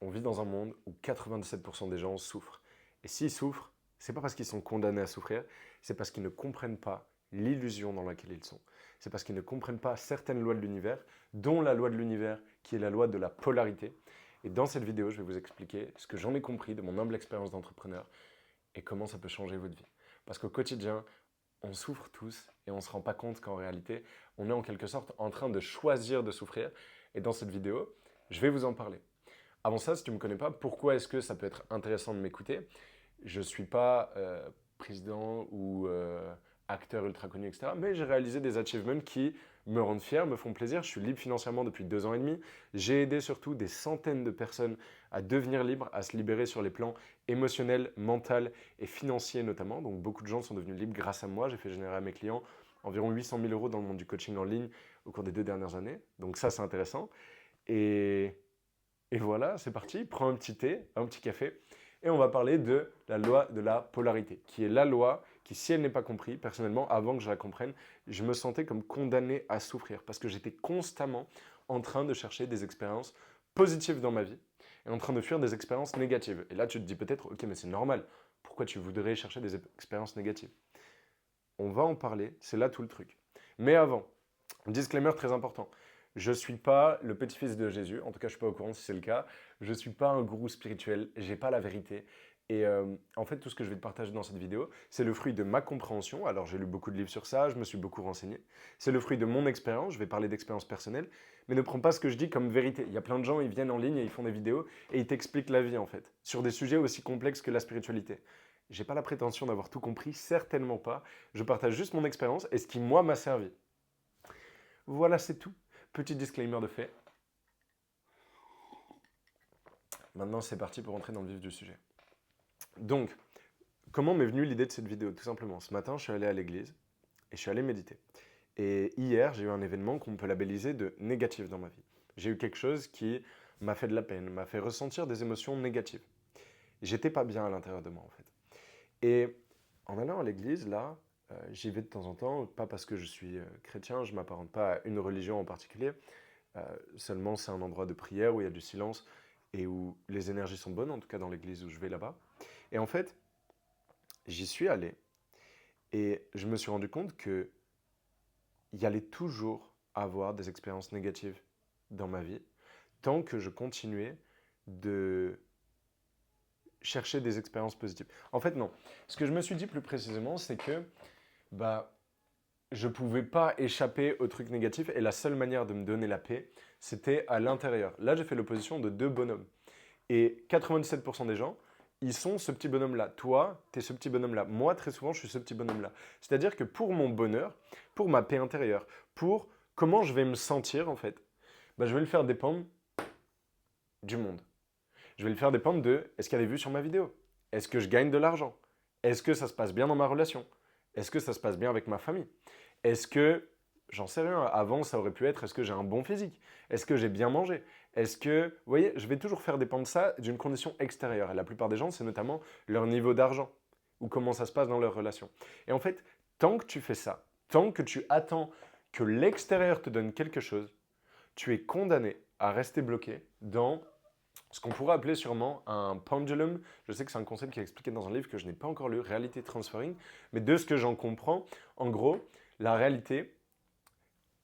on vit dans un monde où 97% des gens souffrent. Et s'ils souffrent, c'est pas parce qu'ils sont condamnés à souffrir, c'est parce qu'ils ne comprennent pas l'illusion dans laquelle ils sont. C'est parce qu'ils ne comprennent pas certaines lois de l'univers, dont la loi de l'univers qui est la loi de la polarité. Et dans cette vidéo, je vais vous expliquer ce que j'en ai compris de mon humble expérience d'entrepreneur et comment ça peut changer votre vie. Parce qu'au quotidien, on souffre tous et on ne se rend pas compte qu'en réalité, on est en quelque sorte en train de choisir de souffrir. Et dans cette vidéo, je vais vous en parler. Avant ça, si tu ne me connais pas, pourquoi est-ce que ça peut être intéressant de m'écouter? Je ne suis pas président ou acteur ultra connu, etc. Mais j'ai réalisé des achievements qui me rendent fier, me font plaisir. Je suis libre financièrement depuis 2 ans et demi. J'ai aidé surtout des centaines de personnes à devenir libres, à se libérer sur les plans émotionnels, mental et financiers notamment. Donc beaucoup de gens sont devenus libres grâce à moi. J'ai fait générer à mes clients environ 800 000 euros dans le monde du coaching en ligne au cours des 2 dernières années. Donc ça, c'est intéressant. Et et voilà, c'est parti, prends un petit thé, un petit café, et on va parler de la loi de la polarité, qui est la loi qui, si elle n'est pas comprise, personnellement, avant que je la comprenne, je me sentais comme condamné à souffrir, parce que j'étais constamment en train de chercher des expériences positives dans ma vie, et en train de fuir des expériences négatives. Et là, tu te dis peut-être, ok, mais c'est normal, pourquoi tu voudrais chercher des expériences négatives? On va en parler, c'est là tout le truc. Mais avant, disclaimer très important. Je ne suis pas le petit-fils de Jésus, en tout cas je ne suis pas au courant si c'est le cas. Je ne suis pas un gourou spirituel, j'ai pas la vérité. Et en fait, tout ce que je vais te partager dans cette vidéo, c'est le fruit de ma compréhension. Alors j'ai lu beaucoup de livres sur ça, je me suis beaucoup renseigné. C'est le fruit de mon expérience, je vais parler d'expérience personnelle, mais ne prends pas ce que je dis comme vérité. Il y a plein de gens, ils viennent en ligne et ils font des vidéos et ils t'expliquent la vie en fait, sur des sujets aussi complexes que la spiritualité. J'ai pas la prétention d'avoir tout compris, certainement pas. Je partage juste mon expérience et ce qui moi m'a servi. Voilà, c'est tout. Petit disclaimer de fait. Maintenant, c'est parti pour entrer dans le vif du sujet. Donc, comment m'est venue l'idée de cette vidéo? Tout simplement, ce matin, je suis allé à l'église et je suis allé méditer. Et hier, j'ai eu un événement qu'on peut labelliser de négatif dans ma vie. J'ai eu quelque chose qui m'a fait de la peine, m'a fait ressentir des émotions négatives. J'étais pas bien à l'intérieur de moi, en fait. Et en allant à l'église, là, j'y vais de temps en temps, pas parce que je suis chrétien, je ne m'apparente pas à une religion en particulier, seulement c'est un endroit de prière où il y a du silence et où les énergies sont bonnes, en tout cas dans l'église où je vais là-bas. Et en fait, j'y suis allé et je me suis rendu compte qu'il y allait toujours avoir des expériences négatives dans ma vie, tant que je continuais de chercher des expériences positives. En fait, non. Ce que je me suis dit plus précisément, c'est que bah, je ne pouvais pas échapper aux trucs négatifs et la seule manière de me donner la paix, c'était à l'intérieur. Là, j'ai fait l'opposition de 2 bonhommes. Et 97% des gens, ils sont ce petit bonhomme-là. Toi, tu es ce petit bonhomme-là. Moi, très souvent, je suis ce petit bonhomme-là. C'est-à-dire que pour mon bonheur, pour ma paix intérieure, pour comment je vais me sentir, en fait, bah, je vais le faire dépendre du monde. Je vais le faire dépendre de est-ce qu'il y a des vues sur ma vidéo? Est-ce que je gagne de l'argent? Est-ce que ça se passe bien dans ma relation? Est-ce que ça se passe bien avec ma famille? Est-ce que, j'en sais rien, avant ça aurait pu être est-ce que j'ai un bon physique? Est-ce que j'ai bien mangé? Est-ce que, vous voyez, je vais toujours faire dépendre ça d'une condition extérieure. Et la plupart des gens, c'est notamment leur niveau d'argent ou comment ça se passe dans leur relation. Et en fait, tant que tu fais ça, tant que tu attends que l'extérieur te donne quelque chose, tu es condamné à rester bloqué dans ce qu'on pourrait appeler sûrement un pendulum. Je sais que c'est un concept qui est expliqué dans un livre que je n'ai pas encore lu, Reality Transferring, mais de ce que j'en comprends, en gros, la réalité,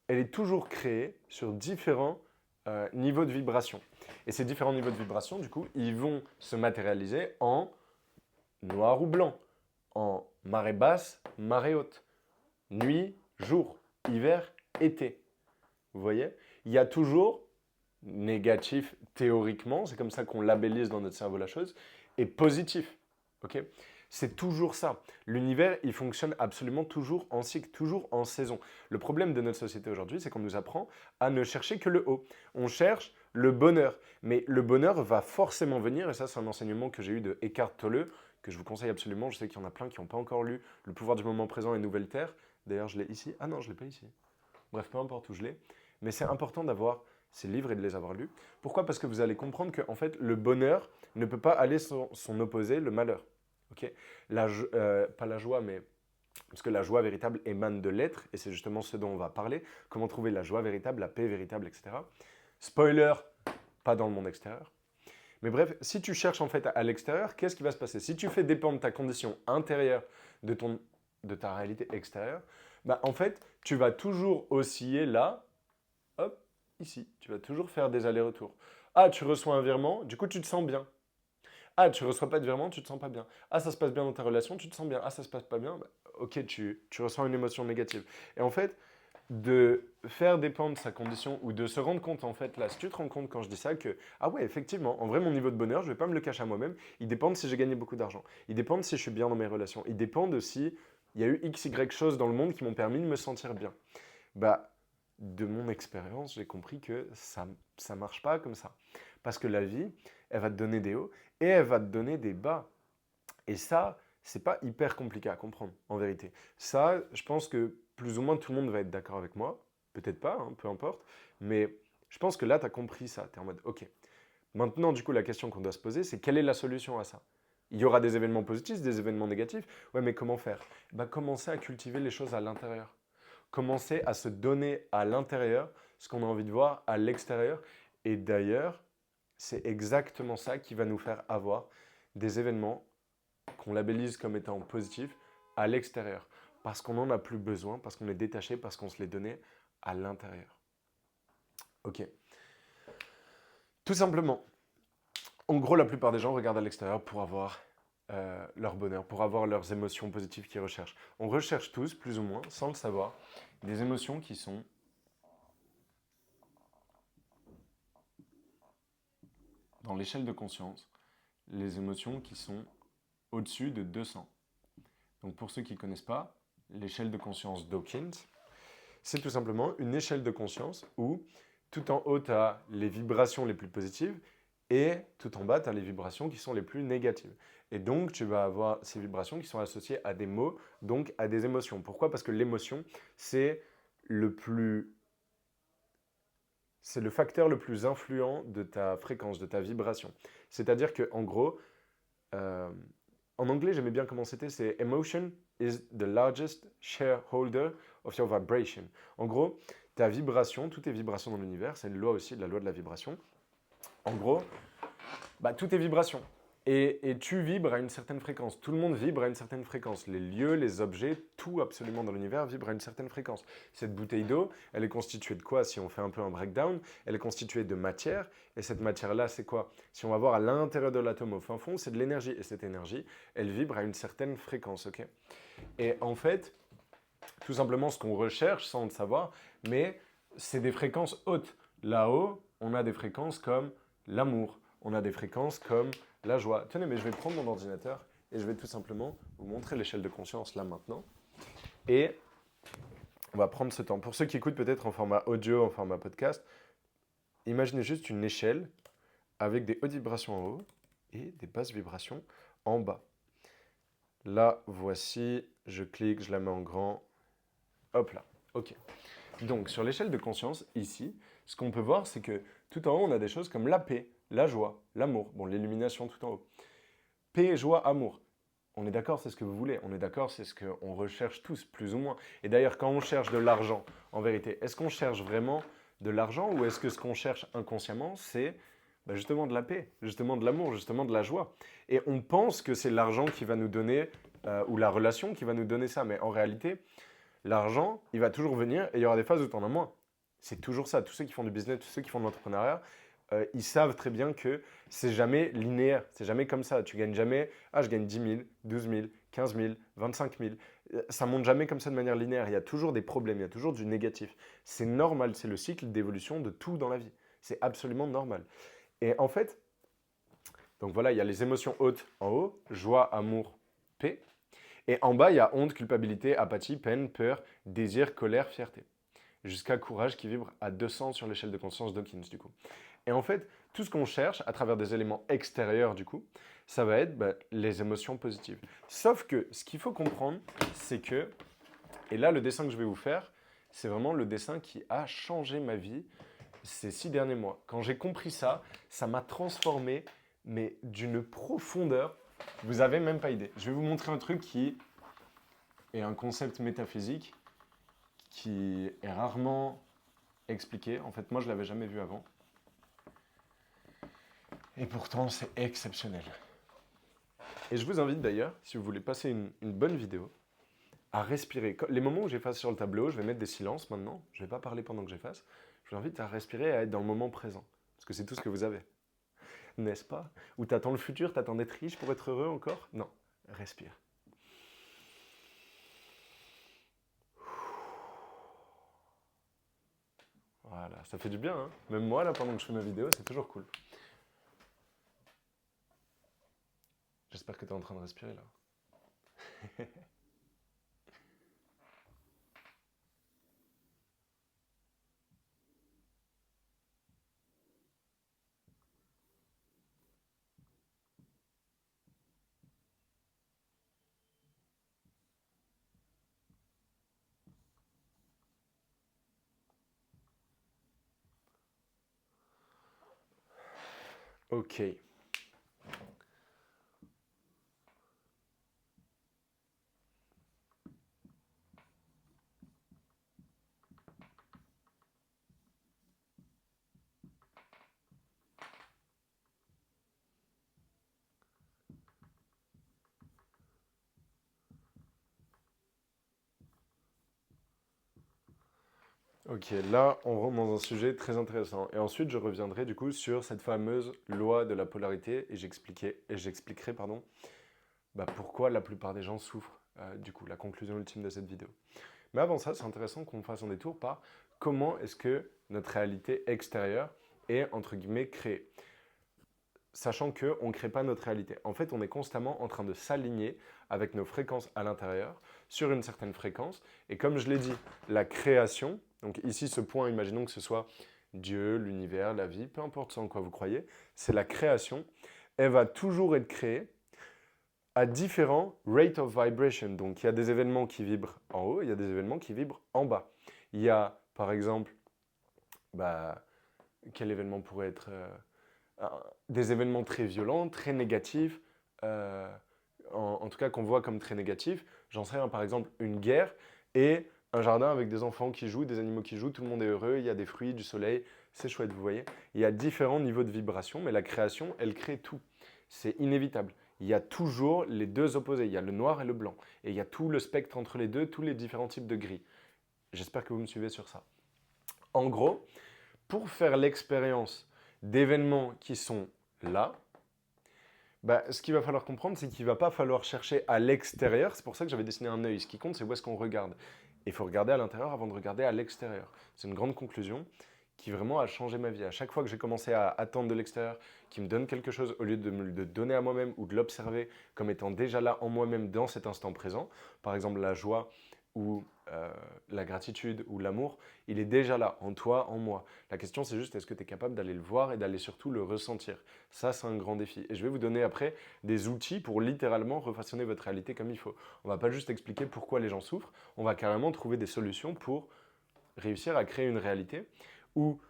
elle est toujours créée sur différents niveaux de vibration. Et ces différents niveaux de vibration, du coup, ils vont se matérialiser en noir ou blanc, en marée basse, marée haute, nuit, jour, hiver, été. Vous voyez? Il y a toujours négatif théoriquement, c'est comme ça qu'on labellise dans notre cerveau la chose, et positif. Ok? C'est toujours ça. L'univers, il fonctionne absolument toujours en cycle, toujours en saison. Le problème de notre société aujourd'hui, c'est qu'on nous apprend à ne chercher que le haut. On cherche le bonheur. Mais le bonheur va forcément venir, et ça c'est un enseignement que j'ai eu de Eckhart Tolle, que je vous conseille absolument. Je sais qu'il y en a plein qui n'ont pas encore lu Le pouvoir du moment présent et Nouvelle Terre. D'ailleurs, je l'ai ici. Ah non, je ne l'ai pas ici. Bref, peu importe où je l'ai. Mais c'est important d'avoir ces livres et de les avoir lus. Pourquoi? Parce que vous allez comprendre que en fait, le bonheur ne peut pas aller son opposé, le malheur. Ok? Pas la joie, mais parce que la joie véritable émane de l'être, et c'est justement ce dont on va parler. Comment trouver la joie véritable, la paix véritable, etc. Spoiler, pas dans le monde extérieur. Mais bref, si tu cherches en fait à l'extérieur, qu'est-ce qui va se passer? Si tu fais dépendre ta condition intérieure de ta réalité extérieure, bah en fait, tu vas toujours osciller là, hop, ici. Tu vas toujours faire des allers-retours. Ah, tu reçois un virement, du coup tu te sens bien. Ah, tu reçois pas de virement, tu te sens pas bien. Ah, ça se passe bien dans ta relation, tu te sens bien. Ah, ça se passe pas bien, bah, ok, tu ressens une émotion négative. Et en fait, de faire dépendre sa condition ou de se rendre compte, en fait, là, si tu te rends compte quand je dis ça, que, ah ouais, effectivement, en vrai, mon niveau de bonheur, je vais pas me le cacher à moi-même, il dépend de si j'ai gagné beaucoup d'argent. Il dépend de si je suis bien dans mes relations. Il dépend de si il y a eu X, Y choses dans le monde qui m'ont permis de me sentir bien. Bah, de mon expérience, j'ai compris que ça marche pas comme ça. Parce que la vie, elle va te donner des hauts et elle va te donner des bas. Et ça, c'est pas hyper compliqué à comprendre, en vérité. Ça, je pense que plus ou moins tout le monde va être d'accord avec moi. Peut-être pas, hein, peu importe. Mais je pense que là, tu as compris ça. Tu es en mode, ok. Maintenant, du coup, la question qu'on doit se poser, c'est quelle est la solution à ça? Il y aura des événements positifs, des événements négatifs. Ouais, mais comment faire? Bah, commencer à cultiver les choses à l'intérieur. Commencer à se donner à l'intérieur ce qu'on a envie de voir à l'extérieur. Et d'ailleurs, c'est exactement ça qui va nous faire avoir des événements qu'on labellise comme étant positifs à l'extérieur. Parce qu'on n'en a plus besoin, parce qu'on est détaché, parce qu'on se les donnait à l'intérieur. Ok. Tout simplement. En gros, la plupart des gens regardent à l'extérieur pour avoir leur bonheur, pour avoir leurs émotions positives qu'ils recherchent. On recherche tous, plus ou moins, sans le savoir, des émotions qui sont dans l'échelle de conscience, les émotions qui sont au-dessus de 200. Donc pour ceux qui ne connaissent pas, l'échelle de conscience Dawkins, c'est tout simplement une échelle de conscience où tout en haut, tu as les vibrations les plus positives et tout en bas, tu as les vibrations qui sont les plus négatives. Et donc, tu vas avoir ces vibrations qui sont associées à des mots, donc à des émotions. Pourquoi? Parce que l'émotion, c'est c'est le facteur le plus influent de ta fréquence, de ta vibration. C'est-à-dire qu'en gros, euh, en anglais, j'aimais bien comment c'était, c'est emotion is the largest shareholder of your vibration. En gros, ta vibration, toutes tes vibrations dans l'univers, c'est une loi aussi, la loi de la vibration. En gros, bah, tout est vibration. Et tu vibres à une certaine fréquence. Tout le monde vibre à une certaine fréquence. Les lieux, les objets, tout absolument dans l'univers vibre à une certaine fréquence. Cette bouteille d'eau, elle est constituée de quoi? Si on fait un peu un breakdown, elle est constituée de matière. Et cette matière-là, c'est quoi? Si on va voir à l'intérieur de l'atome au fin fond, c'est de l'énergie. Et cette énergie, elle vibre à une certaine fréquence. Ok. Et en fait, tout simplement ce qu'on recherche sans le savoir, mais c'est des fréquences hautes. Là-haut, on a des fréquences comme l'amour, on a des fréquences comme la joie. Tenez, mais je vais prendre mon ordinateur et je vais tout simplement vous montrer l'échelle de conscience là maintenant. Et on va prendre ce temps. Pour ceux qui écoutent peut-être en format audio, en format podcast, imaginez juste une échelle avec des hautes vibrations en haut et des basses vibrations en bas. Là, voici, je clique, je la mets en grand. Hop là, ok. Donc, sur l'échelle de conscience, ici, ce qu'on peut voir, c'est que tout en haut, on a des choses comme la paix, la joie, l'amour. Bon, l'illumination tout en haut. Paix, joie, amour. On est d'accord, c'est ce que vous voulez. On est d'accord, c'est ce qu'on recherche tous, plus ou moins. Et d'ailleurs, quand on cherche de l'argent, en vérité, est-ce qu'on cherche vraiment de l'argent ou est-ce que ce qu'on cherche inconsciemment, c'est justement de la paix, justement de l'amour, justement de la joie? Et on pense que c'est l'argent qui va nous donner, ou la relation qui va nous donner ça. Mais en réalité, l'argent, il va toujours venir et il y aura des phases où tu en as moins. C'est toujours ça. Tous ceux qui font du business, tous ceux qui font de l'entrepreneuriat, ils savent très bien que c'est jamais linéaire. C'est jamais comme ça. Tu gagnes jamais, ah, je gagne 10 000, 12 000, 15 000, 25 000. Ça monte jamais comme ça de manière linéaire. Il y a toujours des problèmes, il y a toujours du négatif. C'est normal, c'est le cycle d'évolution de tout dans la vie. C'est absolument normal. Et en fait, donc voilà, il y a les émotions hautes en haut, joie, amour, paix. Et en bas, il y a honte, culpabilité, apathie, peine, peur, désir, colère, fierté. Jusqu'à courage qui vibre à 200 sur l'échelle de conscience Dawkins, du coup. Et en fait, tout ce qu'on cherche à travers des éléments extérieurs, du coup, ça va être les émotions positives. Sauf que ce qu'il faut comprendre, c'est que, et là, le dessin que je vais vous faire, c'est vraiment le dessin qui a changé ma vie ces 6 derniers mois. Quand j'ai compris ça, ça m'a transformé, mais d'une profondeur, vous n'avez même pas idée. Je vais vous montrer un truc qui est un concept métaphysique qui est rarement expliqué. En fait, moi, je ne l'avais jamais vu avant. Et pourtant, c'est exceptionnel. Et je vous invite d'ailleurs, si vous voulez passer une bonne vidéo, à respirer. Les moments où j'efface sur le tableau, je vais mettre des silences maintenant. Je ne vais pas parler pendant que j'efface. Je vous invite à respirer et à être dans le moment présent. Parce que c'est tout ce que vous avez. N'est-ce pas? Ou t'attends le futur, t'attends d'être riche pour être heureux encore? Non, respire. Voilà, ça fait du bien, hein. Même moi, là, pendant que je fais ma vidéo, c'est toujours cool. J'espère que tu es en train de respirer, là. Ok. Ok, là, on rentre dans un sujet très intéressant. Et ensuite, je reviendrai du coup sur cette fameuse loi de la polarité et j'expliquerai, pardon, pourquoi la plupart des gens souffrent, du coup, la conclusion ultime de cette vidéo. Mais avant ça, c'est intéressant qu'on fasse un détour par comment est-ce que notre réalité extérieure est, entre guillemets, créée. Sachant qu'on ne crée pas notre réalité. En fait, on est constamment en train de s'aligner avec nos fréquences à l'intérieur sur une certaine fréquence. Et comme je l'ai dit, la création, donc ici ce point, imaginons que ce soit Dieu, l'univers, la vie, peu importe ce en quoi vous croyez, c'est la création. Elle va toujours être créée à différents rates of vibration. Donc il y a des événements qui vibrent en haut, il y a des événements qui vibrent en bas. Il y a par exemple, quel événement pourrait être des événements très violents, très négatifs, en tout cas qu'on voit comme très négatifs. J'en sais rien, par exemple, une guerre et un jardin avec des enfants qui jouent, des animaux qui jouent, tout le monde est heureux, il y a des fruits, du soleil, c'est chouette, vous voyez. Il y a différents niveaux de vibration, mais la création, elle crée tout. C'est inévitable. Il y a toujours les deux opposés, il y a le noir et le blanc. Et il y a tout le spectre entre les deux, tous les différents types de gris. J'espère que vous me suivez sur ça. En gros, pour faire l'expérience d'événements qui sont là, ce qu'il va falloir comprendre, c'est qu'il ne va pas falloir chercher à l'extérieur. C'est pour ça que j'avais dessiné un œil. Ce qui compte, c'est où est-ce qu'on regarde. Il faut regarder à l'intérieur avant de regarder à l'extérieur. C'est une grande conclusion qui vraiment a changé ma vie. À chaque fois que j'ai commencé à attendre de l'extérieur, qui me donne quelque chose, au lieu de me le donner à moi-même ou de l'observer comme étant déjà là en moi-même dans cet instant présent, par exemple la joie ou la gratitude ou l'amour, il est déjà là, en toi, en moi. La question, c'est juste, est-ce que tu es capable d'aller le voir et d'aller surtout le ressentir? Ça, c'est un grand défi. Et je vais vous donner après des outils pour littéralement refaçonner votre réalité comme il faut. On ne va pas juste expliquer pourquoi les gens souffrent, on va carrément trouver des solutions pour réussir à créer une réalité où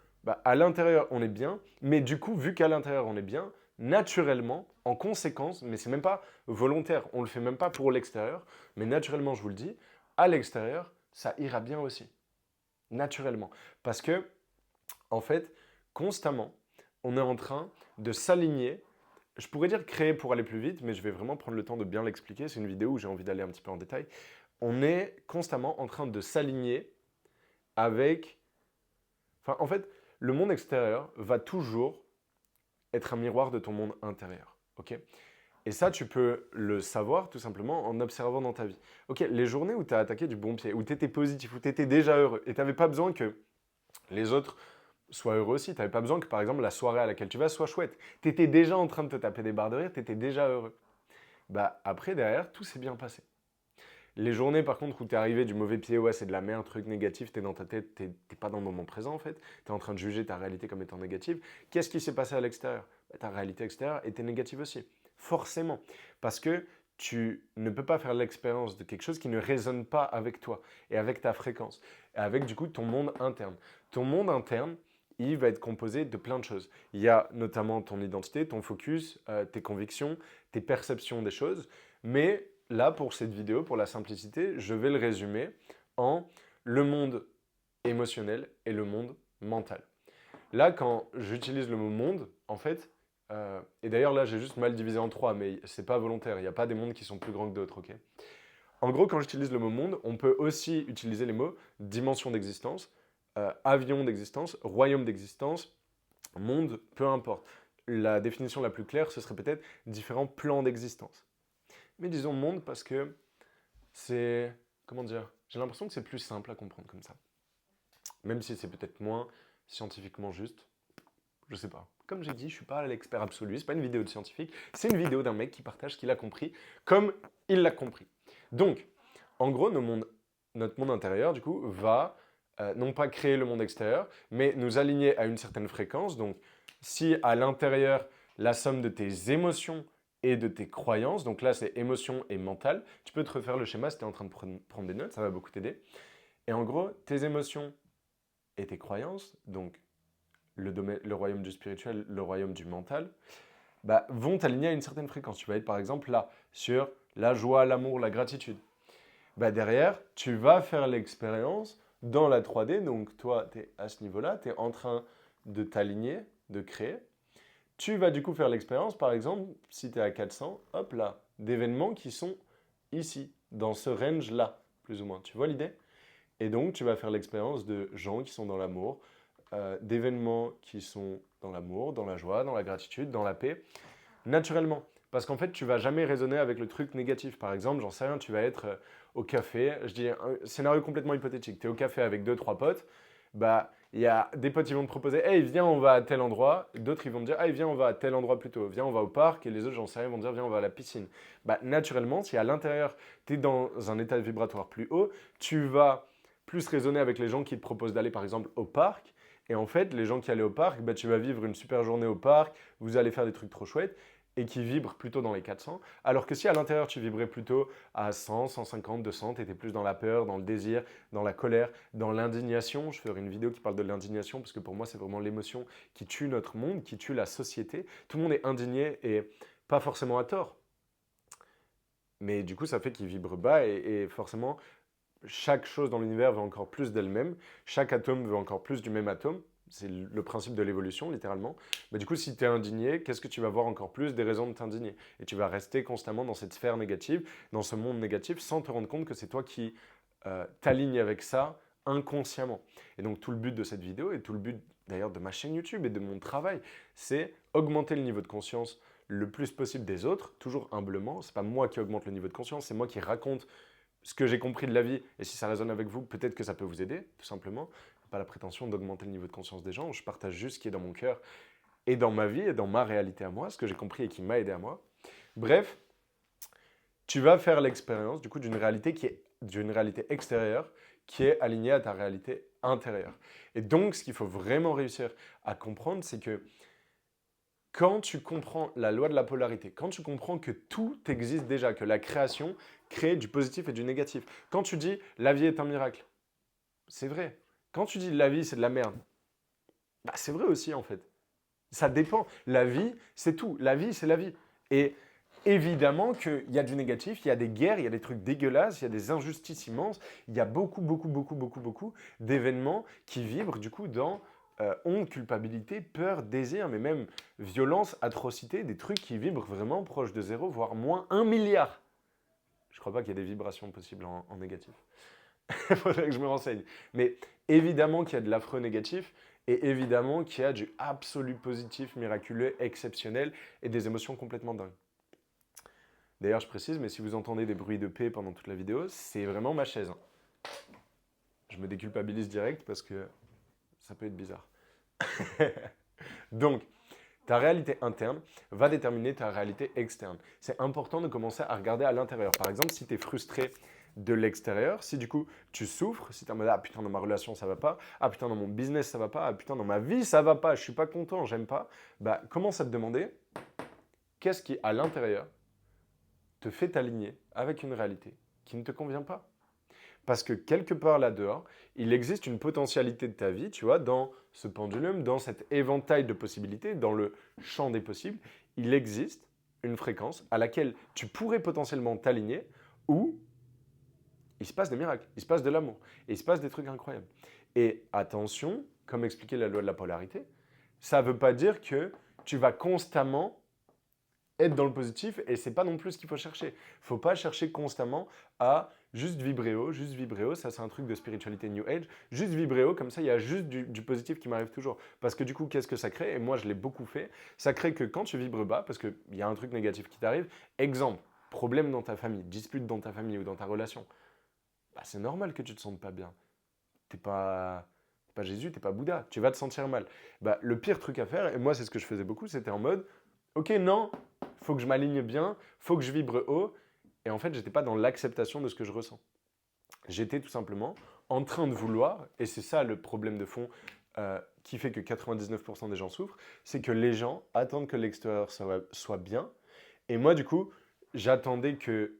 à l'intérieur, on est bien, mais du coup, vu qu'à l'intérieur, on est bien, naturellement, en conséquence, mais c'est même pas volontaire, on le fait même pas pour l'extérieur, mais naturellement, je vous le dis, à l'extérieur, ça ira bien aussi. Naturellement. Parce que, en fait, constamment, on est en train de s'aligner. Je pourrais dire créer pour aller plus vite, mais je vais vraiment prendre le temps de bien l'expliquer. C'est une vidéo où j'ai envie d'aller un petit peu en détail. On est constamment en train de s'aligner avec... Enfin, en fait, le monde extérieur va toujours être un miroir de ton monde intérieur. Ok? Et ça, tu peux le savoir tout simplement en observant dans ta vie. Ok, les journées où tu as attaqué du bon pied, où tu étais positif, où tu étais déjà heureux, et tu n'avais pas besoin que les autres soient heureux aussi. Tu n'avais pas besoin que, par exemple, la soirée à laquelle tu vas soit chouette. Tu étais déjà en train de te taper des barres de rire, tu étais déjà heureux. Après, derrière, tout s'est bien passé. Les journées, par contre, où tu es arrivé du mauvais pied, ouais, c'est de la merde, truc négatif, tu es dans ta tête, tu n'es pas dans le moment présent, en fait. Tu es en train de juger ta réalité comme étant négative. Qu'est-ce qui s'est passé à l'extérieur? Ta réalité extérieure était négative aussi. Forcément. Parce que tu ne peux pas faire l'expérience de quelque chose qui ne résonne pas avec toi et avec ta fréquence, et avec du coup ton monde interne. Ton monde interne, il va être composé de plein de choses. Il y a notamment ton identité, ton focus, tes convictions, tes perceptions des choses. Mais là, pour cette vidéo, pour la simplicité, je vais le résumer en le monde émotionnel et le monde mental. Là, quand j'utilise le mot monde, en fait, Et d'ailleurs, là, j'ai juste mal divisé en 3, mais c'est pas volontaire. Il n'y a pas des mondes qui sont plus grands que d'autres, ok? En gros, quand j'utilise le mot monde, on peut aussi utiliser les mots dimension d'existence, avion d'existence, royaume d'existence, monde, peu importe. La définition la plus claire, ce serait peut-être différents plans d'existence. Mais disons monde parce que c'est... Comment dire? J'ai l'impression que c'est plus simple à comprendre comme ça. Même si c'est peut-être moins scientifiquement juste. Je sais pas. Comme j'ai dit, je suis pas l'expert absolu, c'est pas une vidéo de scientifique, c'est une vidéo d'un mec qui partage ce qu'il a compris, comme il l'a compris. Donc, en gros, notre monde intérieur, du coup, va non pas créer le monde extérieur, mais nous aligner à une certaine fréquence. Donc, si à l'intérieur, la somme de tes émotions et de tes croyances, donc là, c'est émotion et mental, tu peux te refaire le schéma si tu es en train de prendre des notes, ça va beaucoup t'aider. Et en gros, tes émotions et tes croyances, donc le royaume du spirituel, le royaume du mental, bah, vont t'aligner à une certaine fréquence. Tu vas être par exemple là, sur la joie, l'amour, la gratitude. Bah, derrière, tu vas faire l'expérience dans la 3D, donc toi, tu es à ce niveau-là, tu es en train de t'aligner, de créer. Tu vas du coup faire l'expérience, par exemple, si tu es à 400, hop là, d'événements qui sont ici, dans ce range-là, plus ou moins. Tu vois l'idée? Et donc, tu vas faire l'expérience de gens qui sont dans l'amour, d'événements qui sont dans l'amour, dans la joie, dans la gratitude, dans la paix, naturellement. Parce qu'en fait, tu vas jamais raisonner avec le truc négatif. Par exemple, j'en sais rien, tu vas être au café, je dis un scénario complètement hypothétique, tu es au café avec deux, trois potes, bah, il y a des potes qui vont te proposer, hey, viens, on va à tel endroit, d'autres ils vont te dire, hey, viens, on va à tel endroit plutôt, viens, on va au parc, et les autres, j'en sais rien, vont te dire, viens, on va à la piscine. Bah, naturellement, si à l'intérieur, tu es dans un état vibratoire plus haut, tu vas plus raisonner avec les gens qui te proposent d'aller, par exemple, au parc, et en fait, les gens qui allaient au parc, bah, tu vas vivre une super journée au parc, vous allez faire des trucs trop chouettes, et qui vibrent plutôt dans les 400. Alors que si à l'intérieur, tu vibrais plutôt à 100, 150, 200, tu étais plus dans la peur, dans le désir, dans la colère, dans l'indignation. Je ferai une vidéo qui parle de l'indignation, parce que pour moi, c'est vraiment l'émotion qui tue notre monde, qui tue la société. Tout le monde est indigné et pas forcément à tort. Mais du coup, ça fait qu'il vibre bas et forcément, chaque chose dans l'univers veut encore plus d'elle-même, chaque atome veut encore plus du même atome, c'est le principe de l'évolution littéralement. Mais du coup, si tu es indigné, qu'est-ce que tu vas voir encore plus? Des raisons de t'indigner. Et tu vas rester constamment dans cette sphère négative, dans ce monde négatif, sans te rendre compte que c'est toi qui t'alignes avec ça inconsciemment. Et donc tout le but de cette vidéo, et tout le but d'ailleurs de ma chaîne YouTube et de mon travail, c'est augmenter le niveau de conscience le plus possible des autres, toujours humblement. C'est pas moi qui augmente le niveau de conscience, c'est moi qui raconte ce que j'ai compris de la vie, et si ça résonne avec vous, peut-être que ça peut vous aider, tout simplement. Pas la prétention d'augmenter le niveau de conscience des gens, je partage juste ce qui est dans mon cœur, et dans ma vie, et dans ma réalité à moi, ce que j'ai compris et qui m'a aidé à moi. Bref, tu vas faire l'expérience, du coup, d'une réalité extérieure, qui est alignée à ta réalité intérieure. Et donc, ce qu'il faut vraiment réussir à comprendre, c'est que quand tu comprends la loi de la polarité, quand tu comprends que tout existe déjà, que la création crée du positif et du négatif, quand tu dis la vie est un miracle, c'est vrai. Quand tu dis la vie c'est de la merde, bah, c'est vrai aussi en fait. Ça dépend. La vie, c'est tout. La vie, c'est la vie. Et évidemment qu'il y a du négatif, il y a des guerres, il y a des trucs dégueulasses, il y a des injustices immenses, il y a beaucoup d'événements qui vibrent du coup dans honte, culpabilité, peur, désir, mais même violence, atrocité, des trucs qui vibrent vraiment proche de zéro, voire moins 1 milliard. Je ne crois pas qu'il y ait des vibrations possibles en négatif. Il faudrait que je me renseigne. Mais évidemment qu'il y a de l'affreux négatif et évidemment qu'il y a du absolu positif, miraculeux, exceptionnel et des émotions complètement dingues. D'ailleurs, je précise, mais si vous entendez des bruits de paix pendant toute la vidéo, c'est vraiment ma chaise. Je me déculpabilise direct parce que ça peut être bizarre. Donc, ta réalité interne va déterminer ta réalité externe. C'est important de commencer à regarder à l'intérieur. Par exemple, si tu es frustré de l'extérieur, si du coup tu souffres, si tu es en mode ah putain dans ma relation ça va pas, ah putain dans mon business ça va pas, ah putain dans ma vie ça va pas, je suis pas content, j'aime pas, bah commence à te demander qu'est-ce qui à l'intérieur te fait t'aligner avec une réalité qui ne te convient pas. Parce que quelque part là-dehors, il existe une potentialité de ta vie, tu vois, dans ce pendulum, dans cet éventail de possibilités, dans le champ des possibles, il existe une fréquence à laquelle tu pourrais potentiellement t'aligner où il se passe des miracles, il se passe de l'amour, et il se passe des trucs incroyables. Et attention, comme expliquait la loi de la polarité, ça ne veut pas dire que tu vas constamment être dans le positif et c'est pas non plus ce qu'il faut chercher. Faut pas chercher constamment à juste vibrer haut, ça c'est un truc de spiritualité New Age, juste vibrer haut, comme ça il y a juste du positif qui m'arrive toujours. Parce que du coup, qu'est-ce que ça crée? Et moi je l'ai beaucoup fait, ça crée que quand tu vibres bas, parce qu'il y a un truc négatif qui t'arrive, exemple, problème dans ta famille, dispute dans ta famille ou dans ta relation, bah, c'est normal que tu te sentes pas bien. T'es pas Jésus, t'es pas Bouddha, tu vas te sentir mal. Bah, le pire truc à faire, et moi c'est ce que je faisais beaucoup, c'était en mode, ok non, faut que je m'aligne bien, faut que je vibre haut, et en fait j'étais pas dans l'acceptation de ce que je ressens. J'étais tout simplement en train de vouloir, et c'est ça le problème de fond qui fait que 99% des gens souffrent, c'est que les gens attendent que l'extérieur soit bien, et moi du coup, j'attendais que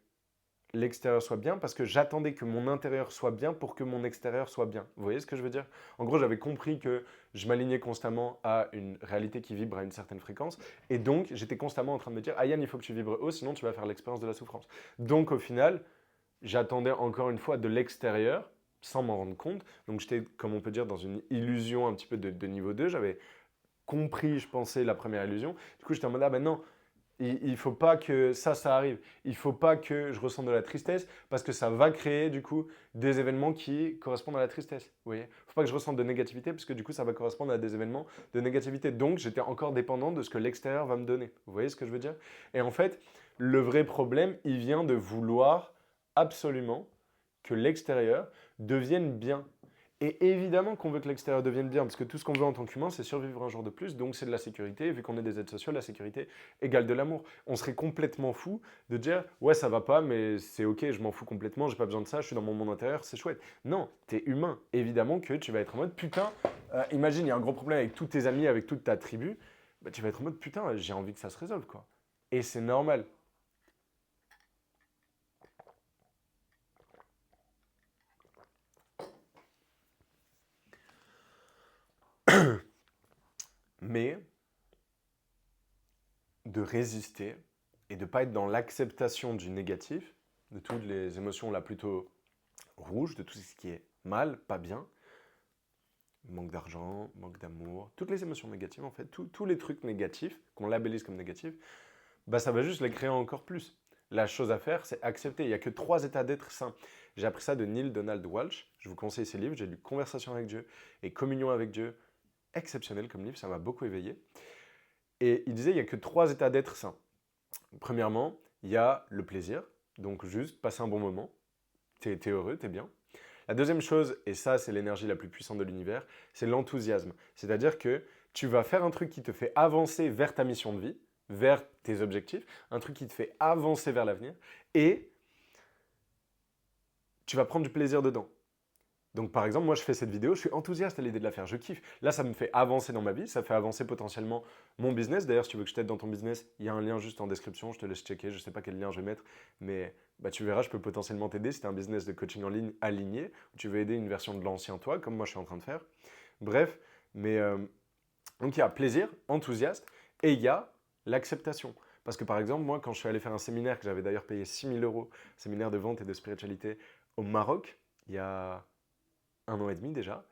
l'extérieur soit bien parce que j'attendais que mon intérieur soit bien pour que mon extérieur soit bien. Vous voyez ce que je veux dire? En gros, j'avais compris que je m'alignais constamment à une réalité qui vibre à une certaine fréquence et donc j'étais constamment en train de me dire « Ah Yann, il faut que tu vibres haut, sinon tu vas faire l'expérience de la souffrance. » Donc au final, j'attendais encore une fois de l'extérieur sans m'en rendre compte. Donc j'étais, comme on peut dire, dans une illusion un petit peu de niveau 2. J'avais compris, je pensais, la première illusion. Du coup, j'étais en mode « Ah ben non, il ne faut pas que ça arrive. Il ne faut pas que je ressente de la tristesse parce que ça va créer du coup des événements qui correspondent à la tristesse. Vous voyez? Il ne faut pas que je ressente de négativité parce que du coup ça va correspondre à des événements de négativité. Donc j'étais encore dépendant de ce que l'extérieur va me donner. Vous voyez ce que je veux dire? Et en fait, le vrai problème, il vient de vouloir absolument que l'extérieur devienne bien. Et évidemment qu'on veut que l'extérieur devienne bien, parce que tout ce qu'on veut en tant qu'humain, c'est survivre un jour de plus, donc c'est de la sécurité. Vu qu'on est des êtres sociaux, la sécurité égale de l'amour. On serait complètement fou de dire ouais, ça va pas, mais c'est ok, je m'en fous complètement, j'ai pas besoin de ça, je suis dans mon monde intérieur, c'est chouette. Non, t'es humain. Évidemment que tu vas être en mode putain, imagine, il y a un gros problème avec tous tes amis, avec toute ta tribu, bah, tu vas être en mode putain, j'ai envie que ça se résolve quoi. Et c'est normal. Mais de résister et de ne pas être dans l'acceptation du négatif, de toutes les émotions là plutôt rouges, de tout ce qui est mal, pas bien, manque d'argent, manque d'amour, toutes les émotions négatives en fait, tous les trucs négatifs qu'on labellise comme négatifs, bah ça va juste les créer encore plus. La chose à faire, c'est accepter. Il n'y a que 3 états d'être sain. J'ai appris ça de Neil Donald Walsh. Je vous conseille ces livres. J'ai lu Conversation avec Dieu et Communion avec Dieu. Exceptionnel comme livre, ça m'a beaucoup éveillé. Et il disait il n'y a que 3 états d'être sain. Premièrement, il y a le plaisir, donc juste passer un bon moment. T'es heureux, t'es bien. La deuxième chose, et ça c'est l'énergie la plus puissante de l'univers, c'est l'enthousiasme. C'est-à-dire que tu vas faire un truc qui te fait avancer vers ta mission de vie, vers tes objectifs, un truc qui te fait avancer vers l'avenir, et tu vas prendre du plaisir dedans. Donc par exemple, moi je fais cette vidéo, je suis enthousiaste à l'idée de la faire, je kiffe. Là, ça me fait avancer dans ma vie, ça fait avancer potentiellement mon business. D'ailleurs, si tu veux que je t'aide dans ton business, il y a un lien juste en description, je te laisse checker, je ne sais pas quel lien je vais mettre, mais bah, tu verras, je peux potentiellement t'aider si tu as un business de coaching en ligne aligné, ou tu veux aider une version de l'ancien toi, comme moi je suis en train de faire. Bref, mais donc il y a plaisir, enthousiaste, et il y a l'acceptation. Parce que par exemple, moi, quand je suis allé faire un séminaire, que j'avais d'ailleurs payé 6 000 €, séminaire de vente et de spiritualité au Maroc, il y a 1 an et demi déjà.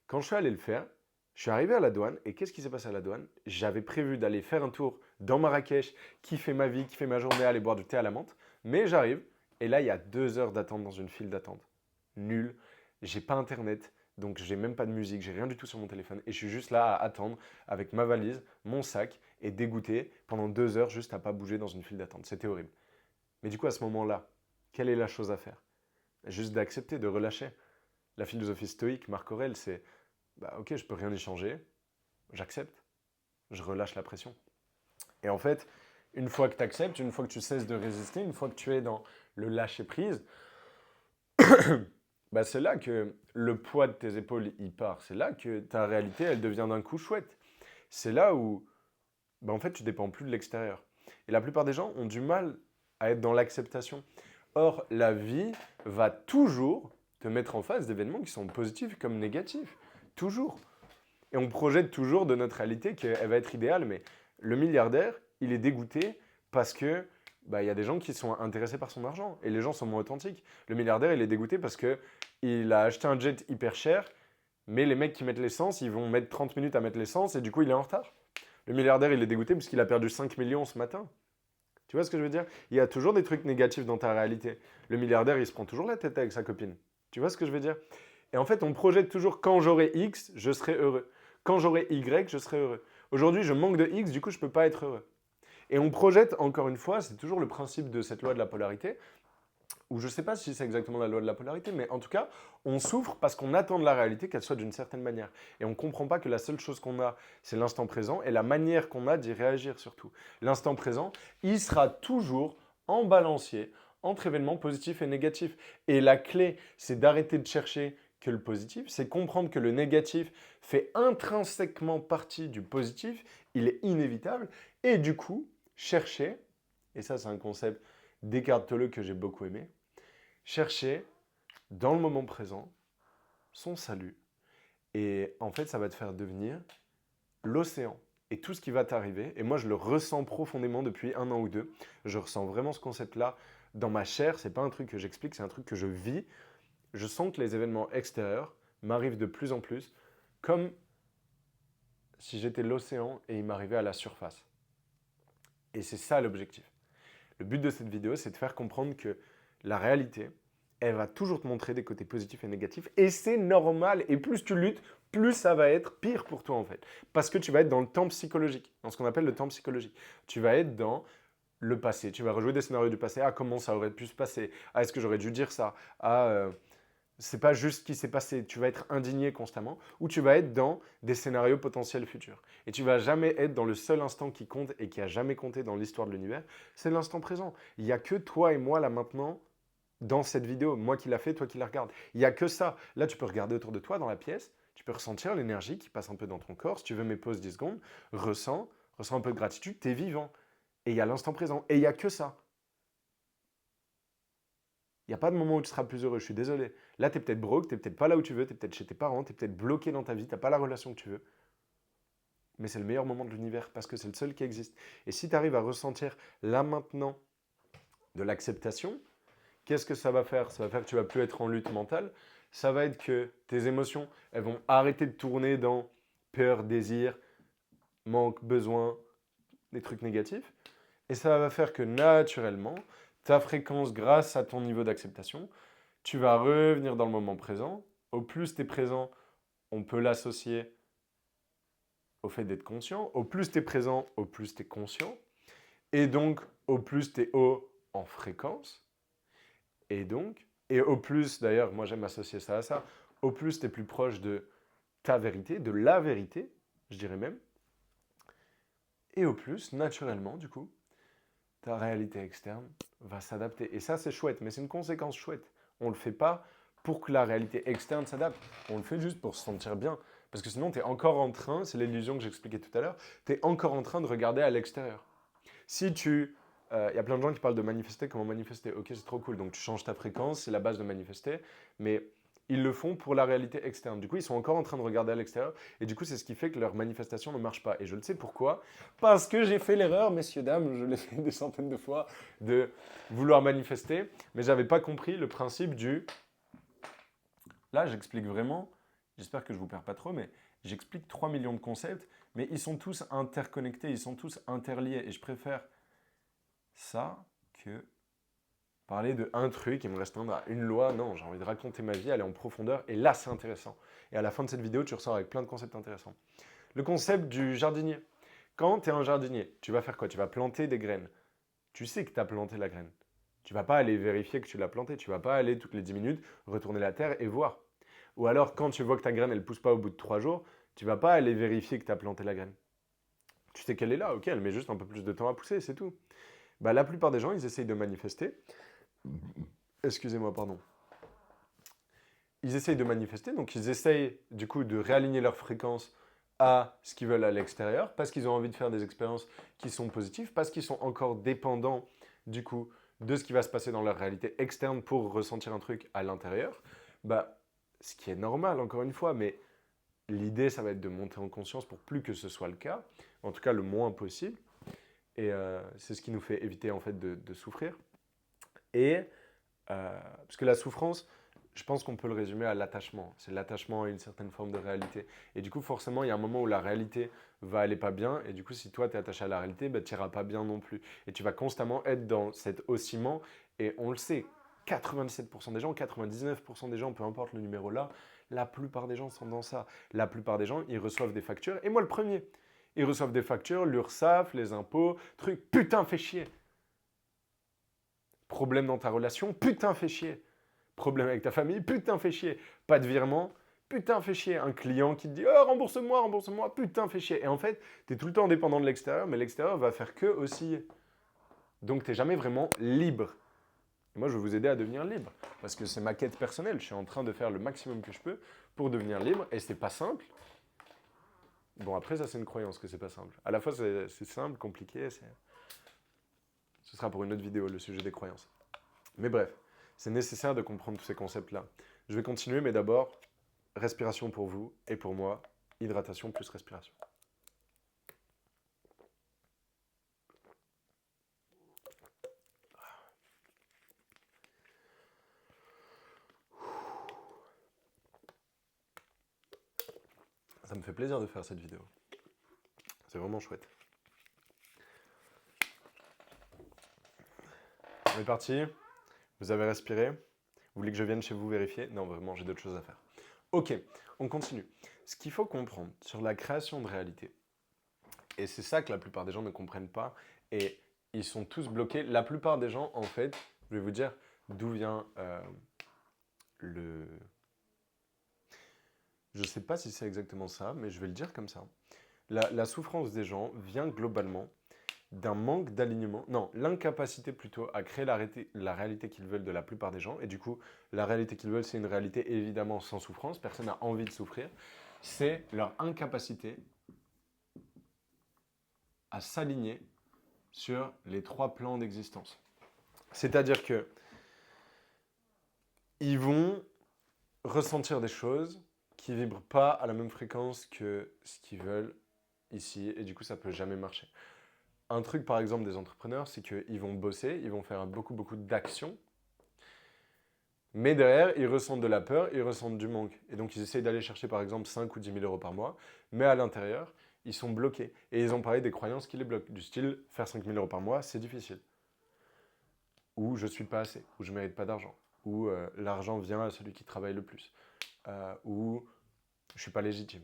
Quand je suis allé le faire, je suis arrivé à la douane et qu'est-ce qui s'est passé à la douane? J'avais prévu d'aller faire un tour dans Marrakech, kiffer ma vie, kiffer ma journée, aller boire du thé à la menthe. Mais j'arrive et là, il y a 2 heures d'attente dans une file d'attente. Nul. J'ai pas internet, donc j'ai même pas de musique, j'ai rien du tout sur mon téléphone et je suis juste là à attendre avec ma valise, mon sac et dégoûté pendant 2 heures juste à pas bouger dans une file d'attente. C'était horrible. Mais du coup, à ce moment-là, quelle est la chose à faire? Juste d'accepter, de relâcher. La philosophie stoïque, Marc Aurèle, c'est bah, ok, je peux rien y changer, j'accepte, je relâche la pression. Et en fait, une fois que tu acceptes, une fois que tu cesses de résister, une fois que tu es dans le lâcher prise, bah, c'est là que le poids de tes épaules il part. C'est là que ta réalité elle devient d'un coup chouette. C'est là où bah, en fait tu dépends plus de l'extérieur. Et la plupart des gens ont du mal à être dans l'acceptation. Or, la vie va toujours te mettre en face d'événements qui sont positifs comme négatifs. Toujours. Et on projette toujours de notre réalité qu'elle va être idéale, mais le milliardaire, il est dégoûté parce que bah, y a des gens qui sont intéressés par son argent et les gens sont moins authentiques. Le milliardaire, il est dégoûté parce qu'il a acheté un jet hyper cher, mais les mecs qui mettent l'essence, ils vont mettre 30 minutes à mettre l'essence et du coup, il est en retard. Le milliardaire, il est dégoûté parce qu'il a perdu 5 millions ce matin. Tu vois ce que je veux dire? Il y a toujours des trucs négatifs dans ta réalité. Le milliardaire, il se prend toujours la tête avec sa copine. Tu vois ce que je veux dire? Et en fait, on projette toujours quand j'aurai X, je serai heureux. Quand j'aurai Y, je serai heureux. Aujourd'hui, je manque de X, du coup, je ne peux pas être heureux. Et on projette, encore une fois, c'est toujours le principe de cette loi de la polarité, ou je ne sais pas si c'est exactement la loi de la polarité, mais en tout cas, on souffre parce qu'on attend de la réalité qu'elle soit d'une certaine manière. Et on ne comprend pas que la seule chose qu'on a, c'est l'instant présent et la manière qu'on a d'y réagir surtout. L'instant présent, il sera toujours en balancier entre événements positifs et négatifs. Et la clé, c'est d'arrêter de chercher que le positif, c'est comprendre que le négatif fait intrinsèquement partie du positif, il est inévitable, et du coup, chercher, et ça c'est un concept d'Eckhart Tolle que j'ai beaucoup aimé, chercher dans le moment présent son salut. Et en fait, ça va te faire devenir l'océan. Et tout ce qui va t'arriver, et moi je le ressens profondément depuis 1 an ou 2, je ressens vraiment ce concept-là dans ma chair, c'est pas un truc que j'explique, c'est un truc que je vis. Je sens que les événements extérieurs m'arrivent de plus en plus comme si j'étais l'océan et il m'arrivait à la surface. Et c'est ça l'objectif. Le but de cette vidéo, c'est de faire comprendre que la réalité, elle va toujours te montrer des côtés positifs et négatifs. Et c'est normal. Et plus tu luttes, plus ça va être pire pour toi en fait. Parce que tu vas être dans le temps psychologique, dans ce qu'on appelle le temps psychologique. Tu vas être dans le passé. Tu vas rejouer des scénarios du passé. Ah, comment ça aurait pu se passer? Ah, est-ce que j'aurais dû dire ça? Ah, c'est pas juste ce qui s'est passé. Tu vas être indigné constamment. Ou tu vas être dans des scénarios potentiels futurs. Et tu vas jamais être dans le seul instant qui compte et qui a jamais compté dans l'histoire de l'univers. C'est l'instant présent. Il n'y a que toi et moi là maintenant dans cette vidéo. Moi qui l'a fait, toi qui la regardes. Il n'y a que ça. Là, tu peux regarder autour de toi dans la pièce. Tu peux ressentir l'énergie qui passe un peu dans ton corps. Si tu veux, mes pauses 10 secondes. Ressens un peu de gratitude. Tu es vivant. Et il y a l'instant présent. Et il n'y a que ça. Il n'y a pas de moment où tu seras plus heureux, je suis désolé. Là, tu es peut-être broke, tu n'es peut-être pas là où tu veux, tu es peut-être chez tes parents, tu es peut-être bloqué dans ta vie, tu n'as pas la relation que tu veux. Mais c'est le meilleur moment de l'univers parce que c'est le seul qui existe. Et si tu arrives à ressentir là maintenant de l'acceptation, qu'est-ce que ça va faire? Ça va faire que tu ne vas plus être en lutte mentale. Ça va être que tes émotions, elles vont arrêter de tourner dans peur, désir, manque, besoin, des trucs négatifs. Et ça va faire que naturellement, ta fréquence, grâce à ton niveau d'acceptation, tu vas revenir dans le moment présent. Au plus tu es présent, on peut l'associer au fait d'être conscient. Au plus tu es présent, au plus tu es conscient. Et donc, au plus tu es haut en fréquence. Et au plus, d'ailleurs, moi j'aime associer ça à ça, au plus tu es plus proche de ta vérité, de la vérité, je dirais même. Et au plus, naturellement, du coup, ta réalité externe va s'adapter. Et ça, c'est chouette, mais c'est une conséquence chouette. On ne le fait pas pour que la réalité externe s'adapte. On le fait juste pour se sentir bien. Parce que sinon, tu es encore en train, c'est l'illusion que j'expliquais tout à l'heure, tu es encore en train de regarder à l'extérieur. Si tu... y a plein de gens qui parlent de manifester, comment manifester. Ok, c'est trop cool. Donc tu changes ta fréquence, c'est la base de manifester. Mais ils le font pour la réalité externe. Du coup, ils sont encore en train de regarder à l'extérieur. Et du coup, c'est ce qui fait que leur manifestation ne marche pas. Et je le sais pourquoi. Parce que j'ai fait l'erreur, messieurs, dames, je l'ai fait des centaines de fois, de vouloir manifester. Mais je n'avais pas compris le principe du... Là, j'explique vraiment, j'espère que je ne vous perds pas trop, mais j'explique 3 millions de concepts, mais ils sont tous interconnectés, ils sont tous interliés. Et je préfère ça que parler de un truc et me restreindre à une loi. Non, j'ai envie de raconter ma vie, aller en profondeur, et là, c'est intéressant. Et à la fin de cette vidéo, tu ressors avec plein de concepts intéressants. Le concept du jardinier. Quand tu es un jardinier, tu vas faire quoi? Tu vas planter des graines. Tu sais que tu as planté la graine. Tu vas pas aller vérifier que tu l'as plantée. Tu vas pas aller toutes les 10 minutes retourner la terre et voir. Ou alors, quand tu vois que ta graine, elle pousse pas au bout de 3 jours, tu vas pas aller vérifier que tu as planté la graine. Tu sais qu'elle est là, ok, elle met juste un peu plus de temps à pousser, c'est tout. Bah, la plupart des gens, ils essayent de manifester. Excusez-moi, pardon. Ils essayent de manifester, donc ils essayent du coup de réaligner leur fréquence à ce qu'ils veulent à l'extérieur, parce qu'ils ont envie de faire des expériences qui sont positives, parce qu'ils sont encore dépendants du coup de ce qui va se passer dans leur réalité externe pour ressentir un truc à l'intérieur. Bah, ce qui est normal, encore une fois, mais l'idée, ça va être de monter en conscience pour plus que ce soit le cas, en tout cas le moins possible. Et c'est ce qui nous fait éviter en fait de souffrir. Et parce que la souffrance, je pense qu'on peut le résumer à l'attachement. C'est l'attachement à une certaine forme de réalité. Et du coup, forcément, il y a un moment où la réalité va aller pas bien. Et du coup, si toi, tu es attaché à la réalité, bah, tu n'iras pas bien non plus. Et tu vas constamment être dans cet oscillement. Et on le sait, 97% des gens, 99% des gens, peu importe le numéro là, la plupart des gens sont dans ça. La plupart des gens, ils reçoivent des factures. Et moi, le premier. Ils reçoivent des factures, l'URSSAF, les impôts, trucs. Putain, fais chier. Problème dans ta relation, putain, fais chier. Problème avec ta famille, putain, fais chier. Pas de virement, putain, fais chier. Un client qui te dit, oh, rembourse-moi, rembourse-moi, putain, fais chier. Et en fait, tu es tout le temps dépendant de l'extérieur, mais l'extérieur va faire que osciller. Donc, tu n'es jamais vraiment libre. Et moi, je veux vous aider à devenir libre. Parce que c'est ma quête personnelle. Je suis en train de faire le maximum que je peux pour devenir libre. Et c'est pas simple. Bon, après, ça, c'est une croyance que c'est pas simple. À la fois, c'est simple, compliqué. Ce sera pour une autre vidéo, le sujet des croyances. Mais bref, c'est nécessaire de comprendre tous ces concepts-là. Je vais continuer, mais d'abord, respiration pour vous et pour moi, hydratation plus respiration. Ça me fait plaisir de faire cette vidéo. C'est vraiment chouette. On est parti. Vous avez respiré. Vous voulez que je vienne chez vous vérifier? Non, vraiment, j'ai d'autres choses à faire. Ok, on continue. Ce qu'il faut comprendre sur la création de réalité, et c'est ça que la plupart des gens ne comprennent pas, et ils sont tous bloqués. La plupart des gens, en fait, je vais vous dire d'où vient le... Je ne sais pas si c'est exactement ça, mais je vais le dire comme ça. La souffrance des gens vient globalement d'un manque d'alignement, non, l'incapacité plutôt à créer la réalité qu'ils veulent de la plupart des gens. Et du coup, la réalité qu'ils veulent, c'est une réalité évidemment sans souffrance. Personne n'a envie de souffrir. C'est leur incapacité à s'aligner sur les 3 plans d'existence. C'est-à-dire que ils vont ressentir des choses qui ne vibrent pas à la même fréquence que ce qu'ils veulent ici. Et du coup, ça ne peut jamais marcher. Un truc, par exemple, des entrepreneurs, c'est qu'ils vont bosser, ils vont faire beaucoup d'actions, mais derrière, ils ressentent de la peur, ils ressentent du manque. Et donc, ils essayent d'aller chercher, par exemple, 5 ou 10 000 euros par mois, mais à l'intérieur, ils sont bloqués. Et ils ont parlé des croyances qui les bloquent, du style, faire 5 000 euros par mois, c'est difficile. Ou je ne suis pas assez, ou je ne mérite pas d'argent, ou l'argent vient à celui qui travaille le plus, ou je ne suis pas légitime.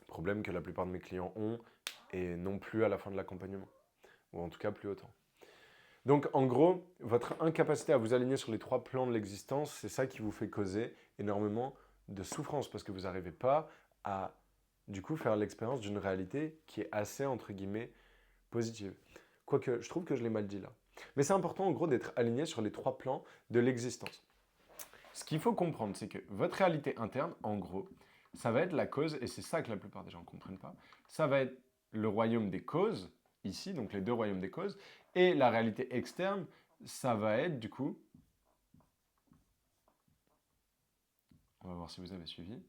Problème que la plupart de mes clients ont, et non plus à la fin de l'accompagnement, ou en tout cas plus autant. Donc en gros, votre incapacité à vous aligner sur les 3 plans de l'existence, c'est ça qui vous fait causer énormément de souffrance, parce que vous n'arrivez pas à, du coup, faire l'expérience d'une réalité qui est assez, entre guillemets, positive. Quoique, je trouve que je l'ai mal dit là. Mais c'est important en gros d'être aligné sur les 3 plans de l'existence. Ce qu'il faut comprendre, c'est que votre réalité interne, en gros, ça va être la cause, et c'est ça que la plupart des gens ne comprennent pas, ça va être le royaume des causes, ici, donc les 2 royaumes des causes, et la réalité externe, ça va être du coup, on va voir si vous avez suivi,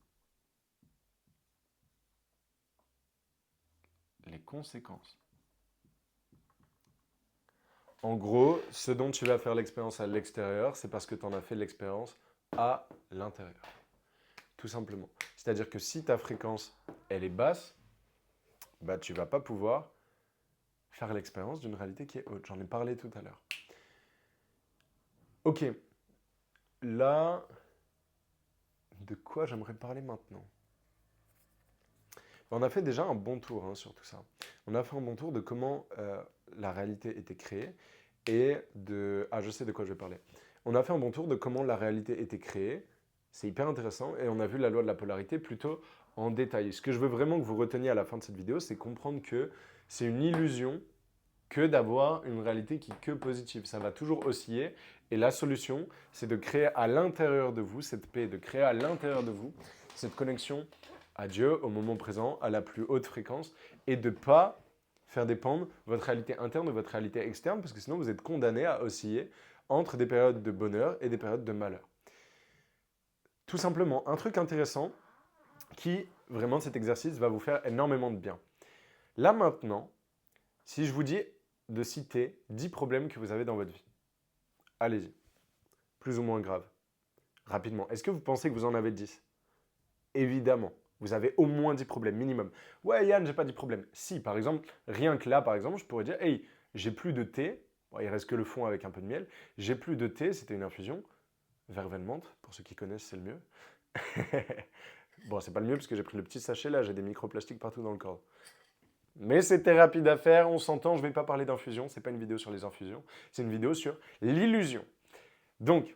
les conséquences. En gros, ce dont tu vas faire l'expérience à l'extérieur, c'est parce que tu en as fait l'expérience à l'intérieur. Tout simplement. C'est-à-dire que si ta fréquence, elle est basse, bah, tu ne vas pas pouvoir faire l'expérience d'une réalité qui est haute. J'en ai parlé tout à l'heure. Ok. Là, de quoi j'aimerais parler maintenant? On a fait déjà un bon tour sur tout ça. On a fait un bon tour de comment la réalité était créée et de... Ah, je sais de quoi je vais parler. On a fait un bon tour de comment la réalité était créée. C'est hyper intéressant et on a vu la loi de la polarité plutôt en détail. Ce que je veux vraiment que vous reteniez à la fin de cette vidéo, c'est comprendre que c'est une illusion que d'avoir une réalité qui est que positive. Ça va toujours osciller et la solution, c'est de créer à l'intérieur de vous cette paix, de créer à l'intérieur de vous cette connexion à Dieu, au moment présent, à la plus haute fréquence, et de ne pas faire dépendre votre réalité interne de votre réalité externe, parce que sinon vous êtes condamné à osciller entre des périodes de bonheur et des périodes de malheur. Tout simplement, un truc intéressant qui, vraiment, cet exercice va vous faire énormément de bien. Là maintenant, si je vous dis de citer 10 problèmes que vous avez dans votre vie, allez-y, plus ou moins graves. rapidement. Est-ce que vous pensez que vous en avez 10? Évidemment. Vous avez au moins 10 problèmes, minimum. Ouais, Yann, j'ai pas 10 problèmes. Si, par exemple, rien que là, par exemple, je pourrais dire, hey, j'ai plus de thé. Bon, il reste que le fond avec un peu de miel. J'ai plus de thé, c'était une infusion. Verveine de menthe, pour ceux qui connaissent, c'est le mieux. Bon, c'est pas le mieux parce que j'ai pris le petit sachet là, j'ai des microplastiques partout dans le corps. Mais c'était rapide à faire, on s'entend, je vais pas parler d'infusion, c'est pas une vidéo sur les infusions, c'est une vidéo sur l'illusion. Donc,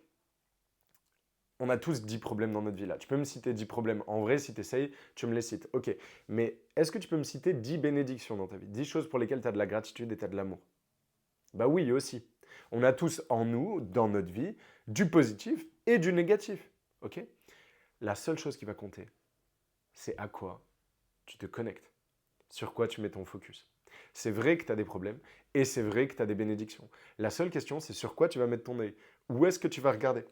on a tous 10 problèmes dans notre vie là. Tu peux me citer 10 problèmes. En vrai, si tu essayes, tu me les cites. Ok. Mais est-ce que tu peux me citer 10 bénédictions dans ta vie? 10 choses pour lesquelles tu as de la gratitude et tu as de l'amour? Bah oui, aussi. On a tous en nous, dans notre vie, du positif et du négatif. Ok? La seule chose qui va compter, c'est à quoi tu te connectes. Sur quoi tu mets ton focus. C'est vrai que tu as des problèmes et c'est vrai que tu as des bénédictions. La seule question, c'est sur quoi tu vas mettre ton œil. Où est-ce que tu vas regarder?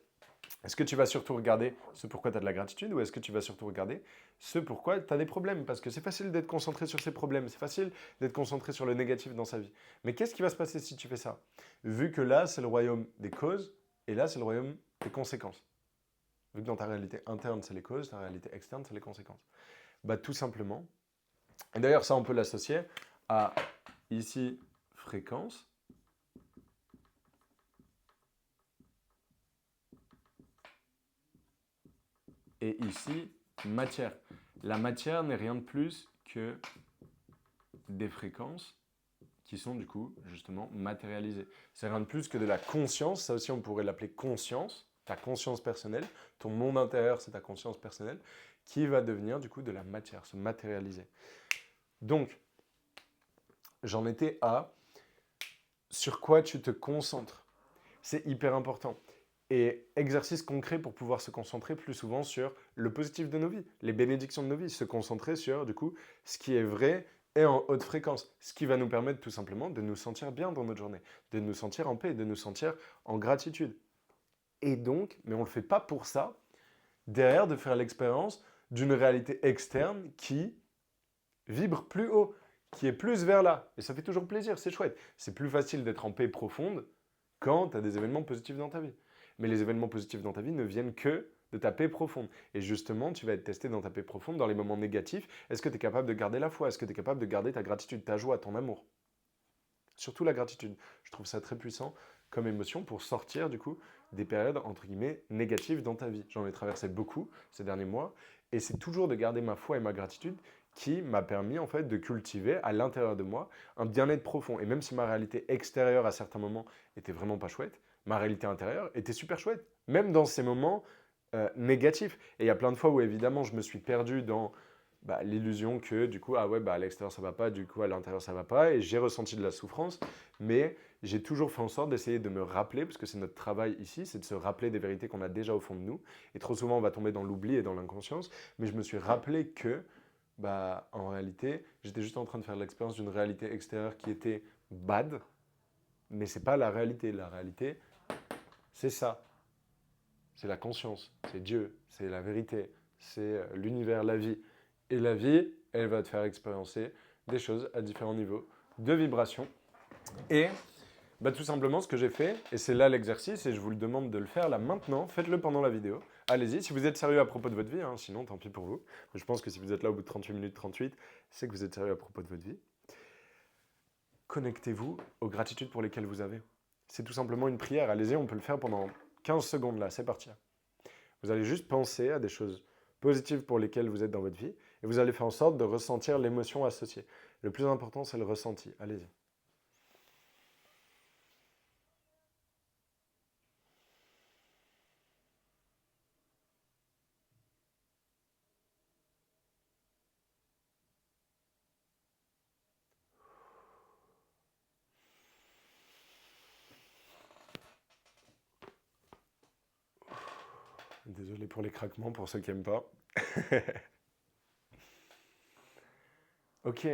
Est-ce que tu vas surtout regarder ce pourquoi tu as de la gratitude ou est-ce que tu vas surtout regarder ce pourquoi tu as des problèmes? Parce que c'est facile d'être concentré sur ces problèmes, c'est facile d'être concentré sur le négatif dans sa vie. Mais qu'est-ce qui va se passer si tu fais ça? Vu que là, c'est le royaume des causes et là, c'est le royaume des conséquences. Vu que dans ta réalité interne, c'est les causes, ta réalité externe, c'est les conséquences. Bah, tout simplement. Et d'ailleurs, ça, on peut l'associer à ici, fréquence. Et ici, matière. La matière n'est rien de plus que des fréquences qui sont du coup justement matérialisées. C'est rien de plus que de la conscience, ça aussi on pourrait l'appeler conscience, ta conscience personnelle, ton monde intérieur c'est ta conscience personnelle, qui va devenir du coup de la matière, se matérialiser. Donc, j'en étais à sur quoi tu te concentres. C'est hyper important. Et exercice concret pour pouvoir se concentrer plus souvent sur le positif de nos vies, les bénédictions de nos vies, se concentrer sur, du coup, ce qui est vrai et en haute fréquence, ce qui va nous permettre tout simplement de nous sentir bien dans notre journée, de nous sentir en paix, de nous sentir en gratitude. Et donc, mais on ne le fait pas pour ça, derrière de faire l'expérience d'une réalité externe qui vibre plus haut, qui est plus vers là. Et ça fait toujours plaisir, c'est chouette. C'est plus facile d'être en paix profonde quand tu as des événements positifs dans ta vie. Mais les événements positifs dans ta vie ne viennent que de ta paix profonde. Et justement, tu vas être testé dans ta paix profonde, dans les moments négatifs. Est-ce que tu es capable de garder la foi? Est-ce que tu es capable de garder ta gratitude, ta joie, ton amour? Surtout la gratitude. Je trouve ça très puissant comme émotion pour sortir du coup des périodes entre guillemets négatives dans ta vie. J'en ai traversé beaucoup ces derniers mois et c'est toujours de garder ma foi et ma gratitude qui m'a permis en fait de cultiver à l'intérieur de moi un bien-être profond. Et même si ma réalité extérieure à certains moments était vraiment pas chouette, ma réalité intérieure était super chouette, même dans ces moments négatifs. Et il y a plein de fois où évidemment je me suis perdu dans l'illusion que du coup, ah ouais, à l'extérieur ça va pas, du coup à l'intérieur ça va pas, et j'ai ressenti de la souffrance, mais j'ai toujours fait en sorte d'essayer de me rappeler, parce que c'est notre travail ici, c'est de se rappeler des vérités qu'on a déjà au fond de nous, et trop souvent on va tomber dans l'oubli et dans l'inconscience, mais je me suis rappelé que, en réalité, j'étais juste en train de faire l'expérience d'une réalité extérieure qui était bad, mais c'est pas la réalité c'est ça, c'est la conscience, c'est Dieu, c'est la vérité, c'est l'univers, la vie. Et la vie, elle va te faire expériencer des choses à différents niveaux de vibration. Et tout simplement, ce que j'ai fait, et c'est là l'exercice, et je vous le demande de le faire là maintenant, faites-le pendant la vidéo. Allez-y, si vous êtes sérieux à propos de votre vie, hein, sinon tant pis pour vous. Je pense que si vous êtes là au bout de 38 minutes 38, c'est que vous êtes sérieux à propos de votre vie. Connectez-vous aux gratitudes pour lesquelles vous avez. C'est tout simplement une prière. Allez-y, on peut le faire pendant 15 secondes là, c'est parti. Vous allez juste penser à des choses positives pour lesquelles vous êtes dans votre vie et vous allez faire en sorte de ressentir l'émotion associée. Le plus important, c'est le ressenti. Allez-y. Désolé pour les craquements, pour ceux qui n'aiment pas. Ok,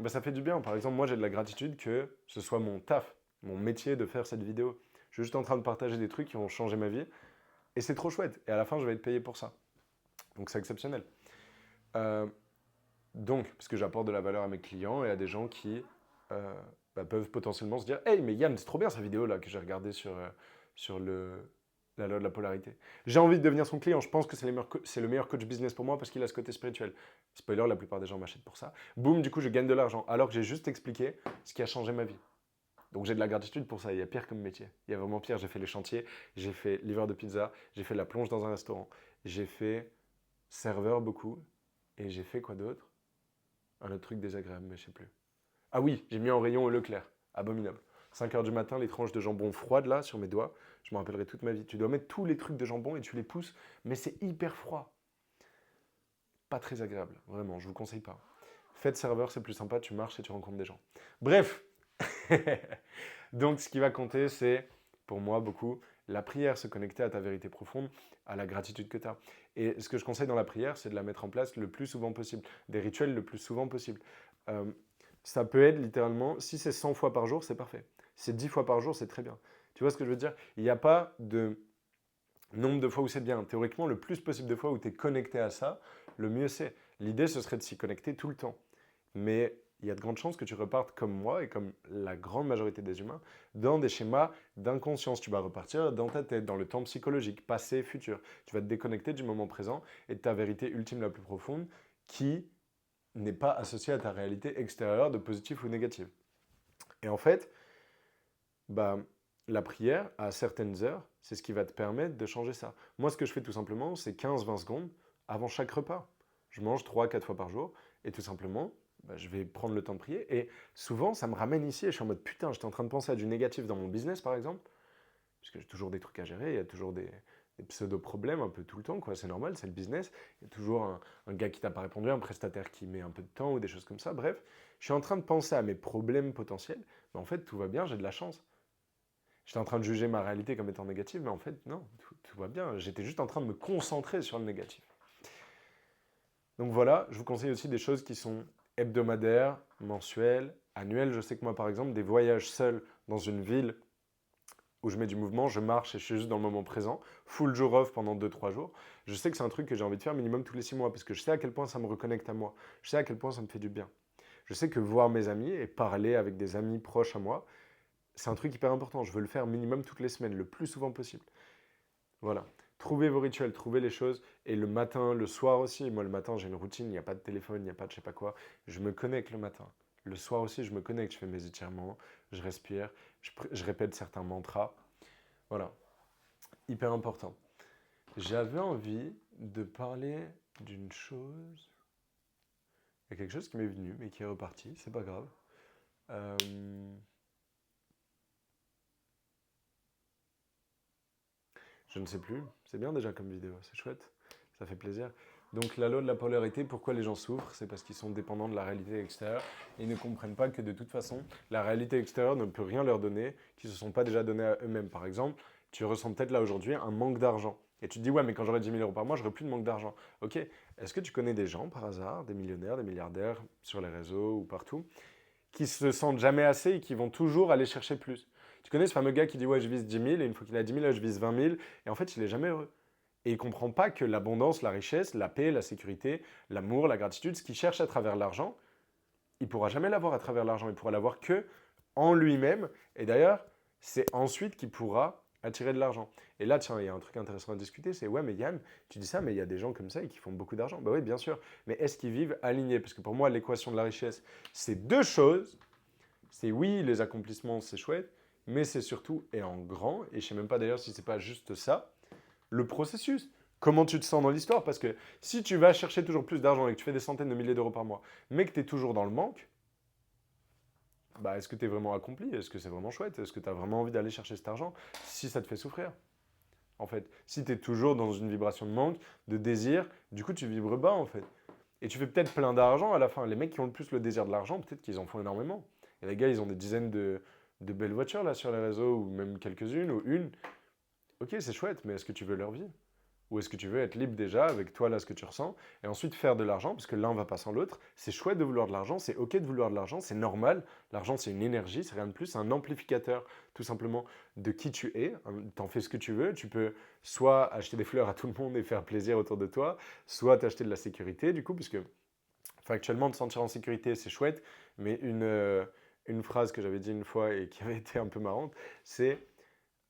ça fait du bien. Par exemple, moi j'ai de la gratitude que ce soit mon taf, mon métier de faire cette vidéo. Je suis juste en train de partager des trucs qui vont changer ma vie. Et c'est trop chouette. Et à la fin, je vais être payé pour ça. Donc c'est exceptionnel. Euh, donc, parce que j'apporte de la valeur à mes clients et à des gens qui peuvent potentiellement se dire « Hey, mais Yann, c'est trop bien cette vidéo là que j'ai regardée sur le La loi de la polarité. J'ai envie de devenir son client. Je pense que c'est le meilleur coach business pour moi parce qu'il a ce côté spirituel. Spoiler, la plupart des gens m'achètent pour ça. Boum, du coup, je gagne de l'argent. Alors que j'ai juste expliqué ce qui a changé ma vie. Donc j'ai de la gratitude pour ça. Il y a pire comme métier. Il y a vraiment pire. J'ai fait les chantiers, j'ai fait livreur de pizza, j'ai fait la plonge dans un restaurant, j'ai fait serveur beaucoup. Et j'ai fait quoi d'autre? Un autre truc désagréable, mais je sais plus. Ah oui, j'ai mis en rayon au Leclerc. Abominable. 5 heures du matin, les tranches de jambon froides là, sur mes doigts. Je m'en rappellerai toute ma vie. Tu dois mettre tous les trucs de jambon et tu les pousses, mais c'est hyper froid. Pas très agréable, vraiment, je vous conseille pas. Faites serveur, c'est plus sympa, tu marches et tu rencontres des gens. Bref. Donc ce qui va compter, c'est, pour moi, beaucoup, la prière, se connecter à ta vérité profonde, à la gratitude que tu as. Et ce que je conseille dans la prière, c'est de la mettre en place le plus souvent possible, des rituels le plus souvent possible. Euh, Ça peut être littéralement, si c'est 100 fois par jour, c'est parfait. Si c'est 10 fois par jour, c'est très bien. Tu vois ce que je veux dire? Il n'y a pas de nombre de fois où c'est bien. Théoriquement, le plus possible de fois où tu es connecté à ça, le mieux c'est. L'idée, ce serait de s'y connecter tout le temps. Mais il y a de grandes chances que tu repartes comme moi et comme la grande majorité des humains dans des schémas d'inconscience. Tu vas repartir dans ta tête, dans le temps psychologique, passé, futur. Tu vas te déconnecter du moment présent et de ta vérité ultime la plus profonde qui n'est pas associée à ta réalité extérieure de positif ou négatif. Et en fait, bah, la prière, à certaines heures, c'est ce qui va te permettre de changer ça. Moi, ce que je fais tout simplement, c'est 15-20 secondes avant chaque repas. Je mange 3-4 fois par jour et tout simplement, bah, je vais prendre le temps de prier. Et souvent, ça me ramène ici et je suis en mode putain, j'étais en train de penser à du négatif dans mon business, par exemple, parce que j'ai toujours des trucs à gérer, il y a toujours des pseudo-problèmes un peu tout le temps, quoi. C'est normal, c'est le business. Il y a toujours un gars qui t'a pas répondu, un prestataire qui met un peu de temps ou des choses comme ça. Bref, je suis en train de penser à mes problèmes potentiels, mais en fait, tout va bien, j'ai de la chance. J'étais en train de juger ma réalité comme étant négative, mais en fait, non, tout va bien. J'étais juste en train de me concentrer sur le négatif. Donc voilà, je vous conseille aussi des choses qui sont hebdomadaires, mensuelles, annuelles. Je sais que moi, par exemple, des voyages seuls dans une ville où je mets du mouvement, je marche et je suis juste dans le moment présent, full jour off pendant 2-3 jours. Je sais que c'est un truc que j'ai envie de faire minimum tous les 6 mois parce que je sais à quel point ça me reconnecte à moi. Je sais à quel point ça me fait du bien. Je sais que voir mes amis et parler avec des amis proches à moi, c'est un truc hyper important. Je veux le faire minimum toutes les semaines, le plus souvent possible. Voilà. Trouvez vos rituels, trouvez les choses. Et le matin, le soir aussi. Moi, le matin, j'ai une routine. Il n'y a pas de téléphone, il n'y a pas de je sais pas quoi. Je me connecte le matin. Le soir aussi, je me connecte. Je fais mes étirements, je respire, je répète certains mantras. Voilà. Hyper important. J'avais envie de parler d'une chose. Il y a quelque chose qui m'est venu, mais qui est reparti. C'est pas grave. Euh, Je ne sais plus. C'est bien déjà comme vidéo, c'est chouette. Ça fait plaisir. Donc la loi de la polarité, pourquoi les gens souffrent? C'est parce qu'ils sont dépendants de la réalité extérieure et ils ne comprennent pas que de toute façon, la réalité extérieure ne peut rien leur donner qu'ils ne se sont pas déjà donnés à eux-mêmes. Par exemple, tu ressens peut-être là aujourd'hui un manque d'argent. Et tu te dis, ouais, mais quand j'aurai 10 000 euros par mois, j'aurai plus de manque d'argent. Ok, est-ce que tu connais des gens par hasard, des millionnaires, des milliardaires sur les réseaux ou partout, qui se sentent jamais assez et qui vont toujours aller chercher plus? Tu connais ce fameux gars qui dit, ouais, je vise 10 000 et une fois qu'il a 10 000, là, je vise 20 000 et en fait, il est jamais heureux. Et il ne comprend pas que l'abondance, la richesse, la paix, la sécurité, l'amour, la gratitude, ce qu'il cherche à travers l'argent, il ne pourra jamais l'avoir à travers l'argent. Il pourra l'avoir que en lui-même. Et d'ailleurs, c'est ensuite qu'il pourra attirer de l'argent. Et là, tiens, il y a un truc intéressant à discuter, c'est ouais, mais Yann, tu dis ça, mais il y a des gens comme ça et qui font beaucoup d'argent. Bah oui, bien sûr. Mais est-ce qu'ils vivent alignés? Parce que pour moi, l'équation de la richesse, c'est deux choses. C'est oui, les accomplissements, c'est chouette, mais c'est surtout, et en grand, et je ne sais même pas d'ailleurs si c'est pas juste ça, le processus. Comment tu te sens dans l'histoire? Parce que si tu vas chercher toujours plus d'argent et que tu fais des centaines de milliers d'euros par mois, mais que tu es toujours dans le manque, bah, est-ce que tu es vraiment accompli? Est-ce que c'est vraiment chouette? Est-ce que tu as vraiment envie d'aller chercher cet argent si ça te fait souffrir? En fait, si tu es toujours dans une vibration de manque, de désir, du coup tu vibres bas en fait. Et tu fais peut-être plein d'argent à la fin. Les mecs qui ont le plus le désir de l'argent, peut-être qu'ils en font énormément. Et les gars, ils ont des dizaines de belles voitures là sur les réseaux, ou même quelques-unes, ou une. Ok, c'est chouette, mais est-ce que tu veux leur vie? Ou est-ce que tu veux être libre déjà avec toi, là, ce que tu ressens, et ensuite faire de l'argent, parce que l'un va pas sans l'autre. C'est chouette de vouloir de l'argent, c'est ok de vouloir de l'argent, c'est normal. L'argent, c'est une énergie, c'est rien de plus, c'est un amplificateur, tout simplement, de qui tu es. T'en fais ce que tu veux. Tu peux soit acheter des fleurs à tout le monde et faire plaisir autour de toi, soit t'acheter de la sécurité, du coup, puisque factuellement, te sentir en sécurité, c'est chouette, mais une phrase que j'avais dit une fois et qui avait été un peu marrante, c'est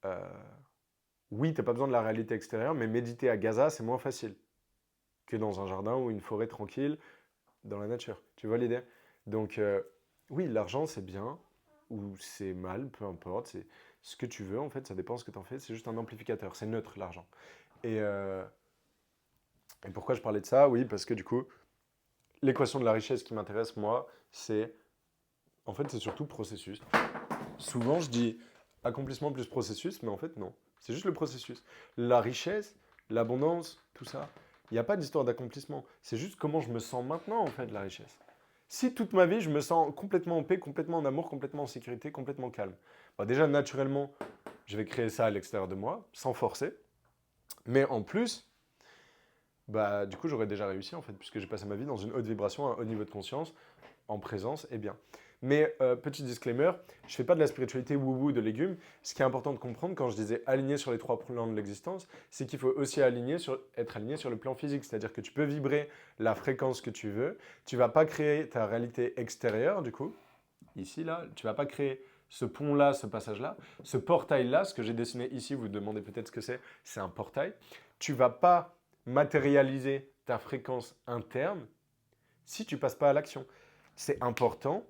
euh, Oui, tu n'as pas besoin de la réalité extérieure, mais méditer à Gaza, c'est moins facile que dans un jardin ou une forêt tranquille, dans la nature. Tu vois l'idée? Donc, oui, l'argent, c'est bien ou c'est mal, peu importe. C'est ce que tu veux, en fait, ça dépend de ce que tu en fais. C'est juste un amplificateur. C'est neutre, l'argent. Et, euh, et pourquoi je parlais de ça? Oui, parce que du coup, l'équation de la richesse qui m'intéresse, moi, c'est... En fait, c'est surtout processus. Souvent, je dis accomplissement plus processus, mais en fait, non. C'est juste le processus. La richesse, l'abondance, tout ça, il n'y a pas d'histoire d'accomplissement. C'est juste comment je me sens maintenant, en fait, la richesse. Si toute ma vie, je me sens complètement en paix, complètement en amour, complètement en sécurité, complètement calme, bah déjà, naturellement, je vais créer ça à l'extérieur de moi, sans forcer. Mais en plus, bah, du coup, j'aurais déjà réussi, en fait, puisque j'ai passé ma vie dans une haute vibration, un haut niveau de conscience, en présence et bien. Mais petit disclaimer, je ne fais pas de la spiritualité wou-wou de légumes. Ce qui est important de comprendre quand je disais aligner sur les 3 plans de l'existence, c'est qu'il faut aussi être aligné sur le plan physique. C'est-à-dire que tu peux vibrer la fréquence que tu veux. Tu ne vas pas créer ta réalité extérieure, du coup, ici, là. Tu ne vas pas créer ce pont-là, ce passage-là. Ce portail-là, ce que j'ai dessiné ici, vous vous demandez peut-être ce que c'est un portail. Tu ne vas pas matérialiser ta fréquence interne si tu ne passes pas à l'action. C'est important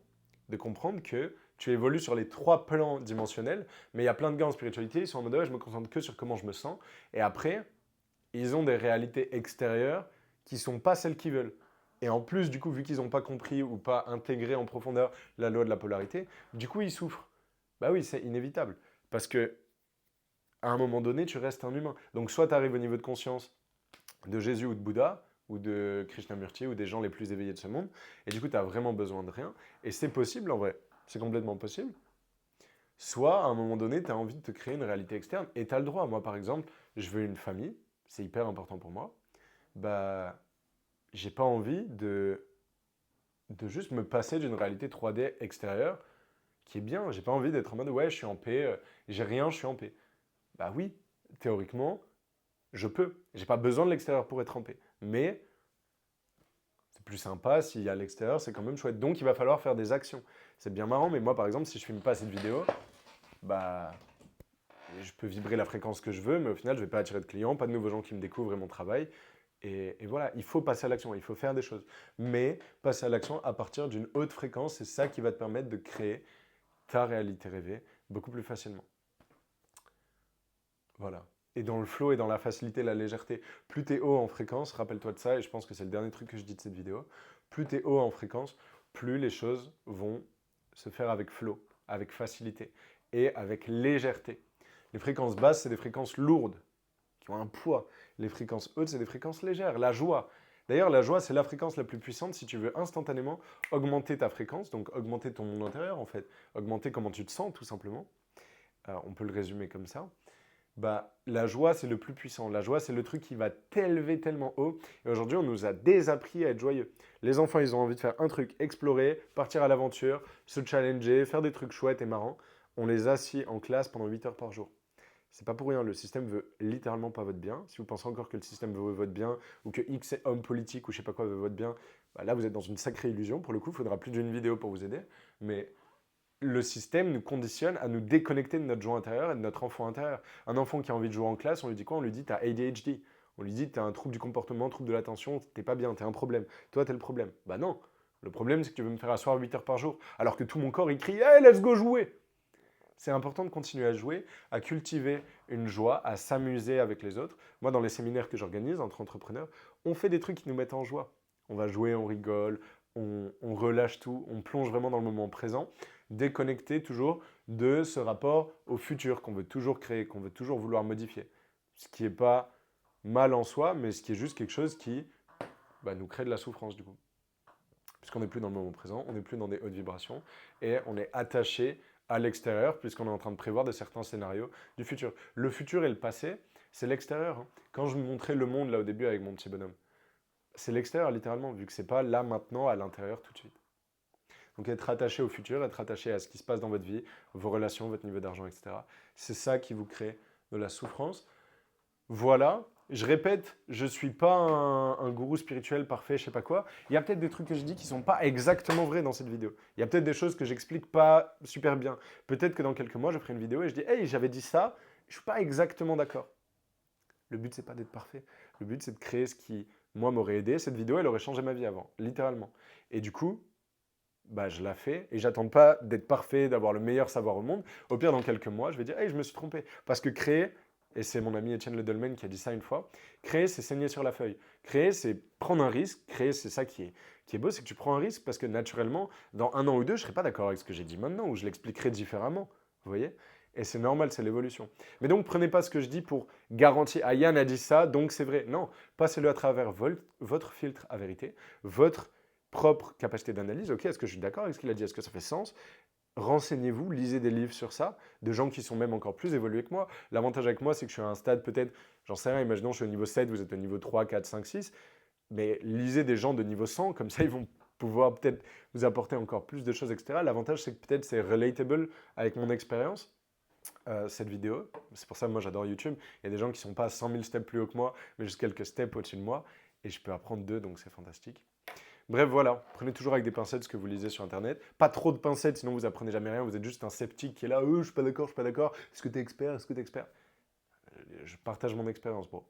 de comprendre que tu évolues sur les 3 plans dimensionnels, mais il y a plein de gars en spiritualité, ils sont en mode ouais, je me concentre que sur comment je me sens, et après, ils ont des réalités extérieures qui ne sont pas celles qu'ils veulent. Et en plus, du coup, vu qu'ils n'ont pas compris ou pas intégré en profondeur la loi de la polarité, du coup, ils souffrent. Bah oui, c'est inévitable. Parce que à un moment donné, tu restes un humain. Donc soit tu arrives au niveau de conscience de Jésus ou de Bouddha, ou de Krishnamurti, ou des gens les plus éveillés de ce monde, et du coup, tu as vraiment besoin de rien. Et c'est possible, en vrai. C'est complètement possible. Soit, à un moment donné, tu as envie de te créer une réalité externe, et tu as le droit. Moi, par exemple, je veux une famille, c'est hyper important pour moi. Bah, j'ai pas envie de juste me passer d'une réalité 3D extérieure qui est bien. J'ai pas envie d'être en mode, ouais, je suis en paix, j'ai rien, je suis en paix. Bah oui, théoriquement, je peux. J'ai pas besoin de l'extérieur pour être en paix. Mais c'est plus sympa s'il y a l'extérieur, c'est quand même chouette. Donc il va falloir faire des actions. C'est bien marrant, mais moi par exemple, si je filme pas cette vidéo, bah je peux vibrer la fréquence que je veux, mais au final, je vais pas attirer de clients, pas de nouveaux gens qui me découvrent et mon travail. Et voilà, il faut passer à l'action, il faut faire des choses. Mais passer à l'action à partir d'une haute fréquence, c'est ça qui va te permettre de créer ta réalité rêvée beaucoup plus facilement. Voilà. Et dans le flow et dans la facilité, la légèreté, plus tu es haut en fréquence, rappelle-toi de ça, et je pense que c'est le dernier truc que je dis de cette vidéo, plus tu es haut en fréquence, plus les choses vont se faire avec flow, avec facilité et avec légèreté. Les fréquences basses, c'est des fréquences lourdes, qui ont un poids. Les fréquences hautes, c'est des fréquences légères. La joie. D'ailleurs, la joie, c'est la fréquence la plus puissante si tu veux instantanément augmenter ta fréquence, donc augmenter ton monde intérieur en fait, augmenter comment tu te sens tout simplement. On peut le résumer comme ça. Bah, la joie, c'est le plus puissant. La joie, c'est le truc qui va t'élever tellement haut. Et aujourd'hui, on nous a désappris à être joyeux. Les enfants, ils ont envie de faire un truc, explorer, partir à l'aventure, se challenger, faire des trucs chouettes et marrants. On les assit en classe pendant 8 heures par jour. C'est pas pour rien, le système veut littéralement pas votre bien. Si vous pensez encore que le système veut votre bien, ou que X homme politique ou je sais pas quoi veut votre bien, bah là vous êtes dans une sacrée illusion. Pour le coup, il faudra plus d'une vidéo pour vous aider. Mais le système nous conditionne à nous déconnecter de notre joie intérieure et de notre enfant intérieur. Un enfant qui a envie de jouer en classe, on lui dit quoi? On lui dit t'as ADHD. On lui dit t'as un trouble du comportement, un trouble de l'attention, t'es pas bien, t'es un problème. Toi, t'es le problème. Bah non. Le problème, c'est que tu veux me faire asseoir 8 heures par jour, alors que tout mon corps, il crie hey, let's go jouer! C'est important de continuer à jouer, à cultiver une joie, à s'amuser avec les autres. Moi, dans les séminaires que j'organise entre entrepreneurs, on fait des trucs qui nous mettent en joie. On va jouer, on rigole, on relâche tout, on plonge vraiment dans le moment présent, déconnecté toujours de ce rapport au futur qu'on veut toujours créer, qu'on veut toujours vouloir modifier. Ce qui n'est pas mal en soi, mais ce qui est juste quelque chose qui nous crée de la souffrance du coup. Puisqu'on n'est plus dans le moment présent, on n'est plus dans des hautes vibrations, et on est attaché à l'extérieur, puisqu'on est en train de prévoir de certains scénarios du futur. Le futur et le passé, c'est l'extérieur. Hein. Quand je vous montrais le monde là au début avec mon petit bonhomme, c'est l'extérieur littéralement, vu que c'est pas là maintenant à l'intérieur tout de suite. Donc être attaché au futur, être attaché à ce qui se passe dans votre vie, vos relations, votre niveau d'argent, etc. C'est ça qui vous crée de la souffrance. Voilà. Je répète, je ne suis pas un gourou spirituel parfait, je sais pas quoi. Il y a peut-être des trucs que je dis qui ne sont pas exactement vrais dans cette vidéo. Il y a peut-être des choses que j'explique pas super bien. Peut-être que dans quelques mois, je ferai une vidéo et je dis « Hey, j'avais dit ça, Je ne suis pas exactement d'accord. Le but, c'est pas d'être parfait. Le but, c'est de créer ce qui, moi, m'aurait aidé. Cette vidéo, elle aurait changé ma vie avant, littéralement. Et du coup, bah, je la fais et j'attends pas d'être parfait, d'avoir le meilleur savoir au monde. Au pire, dans quelques mois, je vais dire, hey, je me suis trompé. Parce que créer, et c'est mon ami Etienne Ledelman qui a dit ça une fois, créer, c'est saigner sur la feuille. Créer, c'est prendre un risque. Créer, c'est ça qui est beau, c'est que tu prends un risque parce que naturellement, dans 1 an ou 2, je ne serai pas d'accord avec ce que j'ai dit maintenant ou je l'expliquerai différemment. Vous voyez? Et c'est normal, c'est l'évolution. Mais donc, prenez pas ce que je dis pour garantir, ah, Yann a dit ça, donc c'est vrai. Non, passez-le à travers votre filtre à vérité, votre propre capacité d'analyse. Ok, est-ce que je suis d'accord avec ce qu'il a dit? Est-ce que ça fait sens? Renseignez-vous, lisez des livres sur ça, de gens qui sont même encore plus évolués que moi. L'avantage avec moi, c'est que je suis à un stade peut-être, j'en sais rien, imaginons je suis au niveau 7, vous êtes au niveau 3, 4, 5, 6, mais lisez des gens de niveau 100, comme ça ils vont pouvoir peut-être vous apporter encore plus de choses, etc. L'avantage, c'est que peut-être c'est relatable avec mon expérience, cette vidéo. C'est pour ça que moi j'adore YouTube. Il y a des gens qui ne sont pas à 100 000 steps plus haut que moi, mais juste quelques steps au-dessus de moi, et je peux apprendre d'eux, donc c'est fantastique. Bref, voilà, prenez toujours avec des pincettes ce que vous lisez sur Internet. Pas trop de pincettes, sinon vous apprenez jamais rien. Vous êtes juste un sceptique qui est là, je suis pas d'accord, je suis pas d'accord. Est-ce que tu es expert? Est-ce que tu es expert? Je partage mon expérience, bro.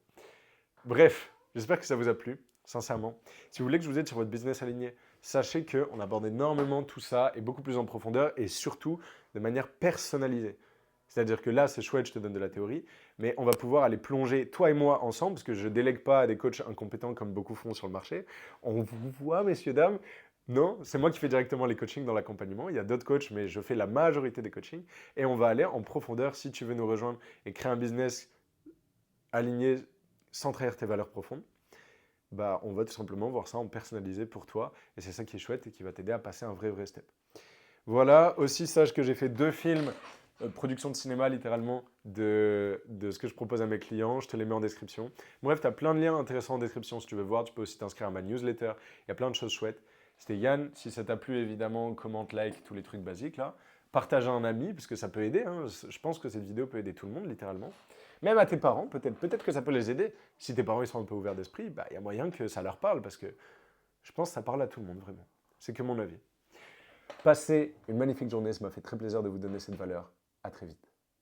Bref, j'espère que ça vous a plu, sincèrement. Si vous voulez que je vous aide sur votre business aligné, sachez qu'on aborde énormément tout ça et beaucoup plus en profondeur et surtout de manière personnalisée. C'est-à-dire que là, c'est chouette, je te donne de la théorie, mais on va pouvoir aller plonger, toi et moi, ensemble, parce que je ne délègue pas à des coachs incompétents comme beaucoup font sur le marché. On vous voit, messieurs, dames. Non, c'est moi qui fais directement les coachings dans l'accompagnement. Il y a d'autres coachs, mais je fais la majorité des coachings. Et on va aller en profondeur si tu veux nous rejoindre et créer un business aligné sans trahir tes valeurs profondes. Bah, on va tout simplement voir ça en personnalisé pour toi. Et c'est ça qui est chouette et qui va t'aider à passer un vrai step. Voilà, aussi sache que j'ai fait 2 films production de cinéma littéralement de ce que je propose à mes clients. Je te les mets en description. Bref, tu as plein de liens intéressants en description si tu veux voir. Tu peux aussi t'inscrire à ma newsletter. Il y a plein de choses chouettes. C'était Yann. Si ça t'a plu, évidemment, commente, like, tous les trucs basiques là. Partage à un ami, parce que ça peut aider. Hein. Je pense que cette vidéo peut aider tout le monde, littéralement. Même à tes parents, peut-être que ça peut les aider. Si tes parents ils sont un peu ouverts d'esprit, bah, y a moyen que ça leur parle, parce que je pense que ça parle à tout le monde, vraiment. C'est que mon avis. Passez une magnifique journée, ça m'a fait très plaisir de vous donner cette valeur. À très vite.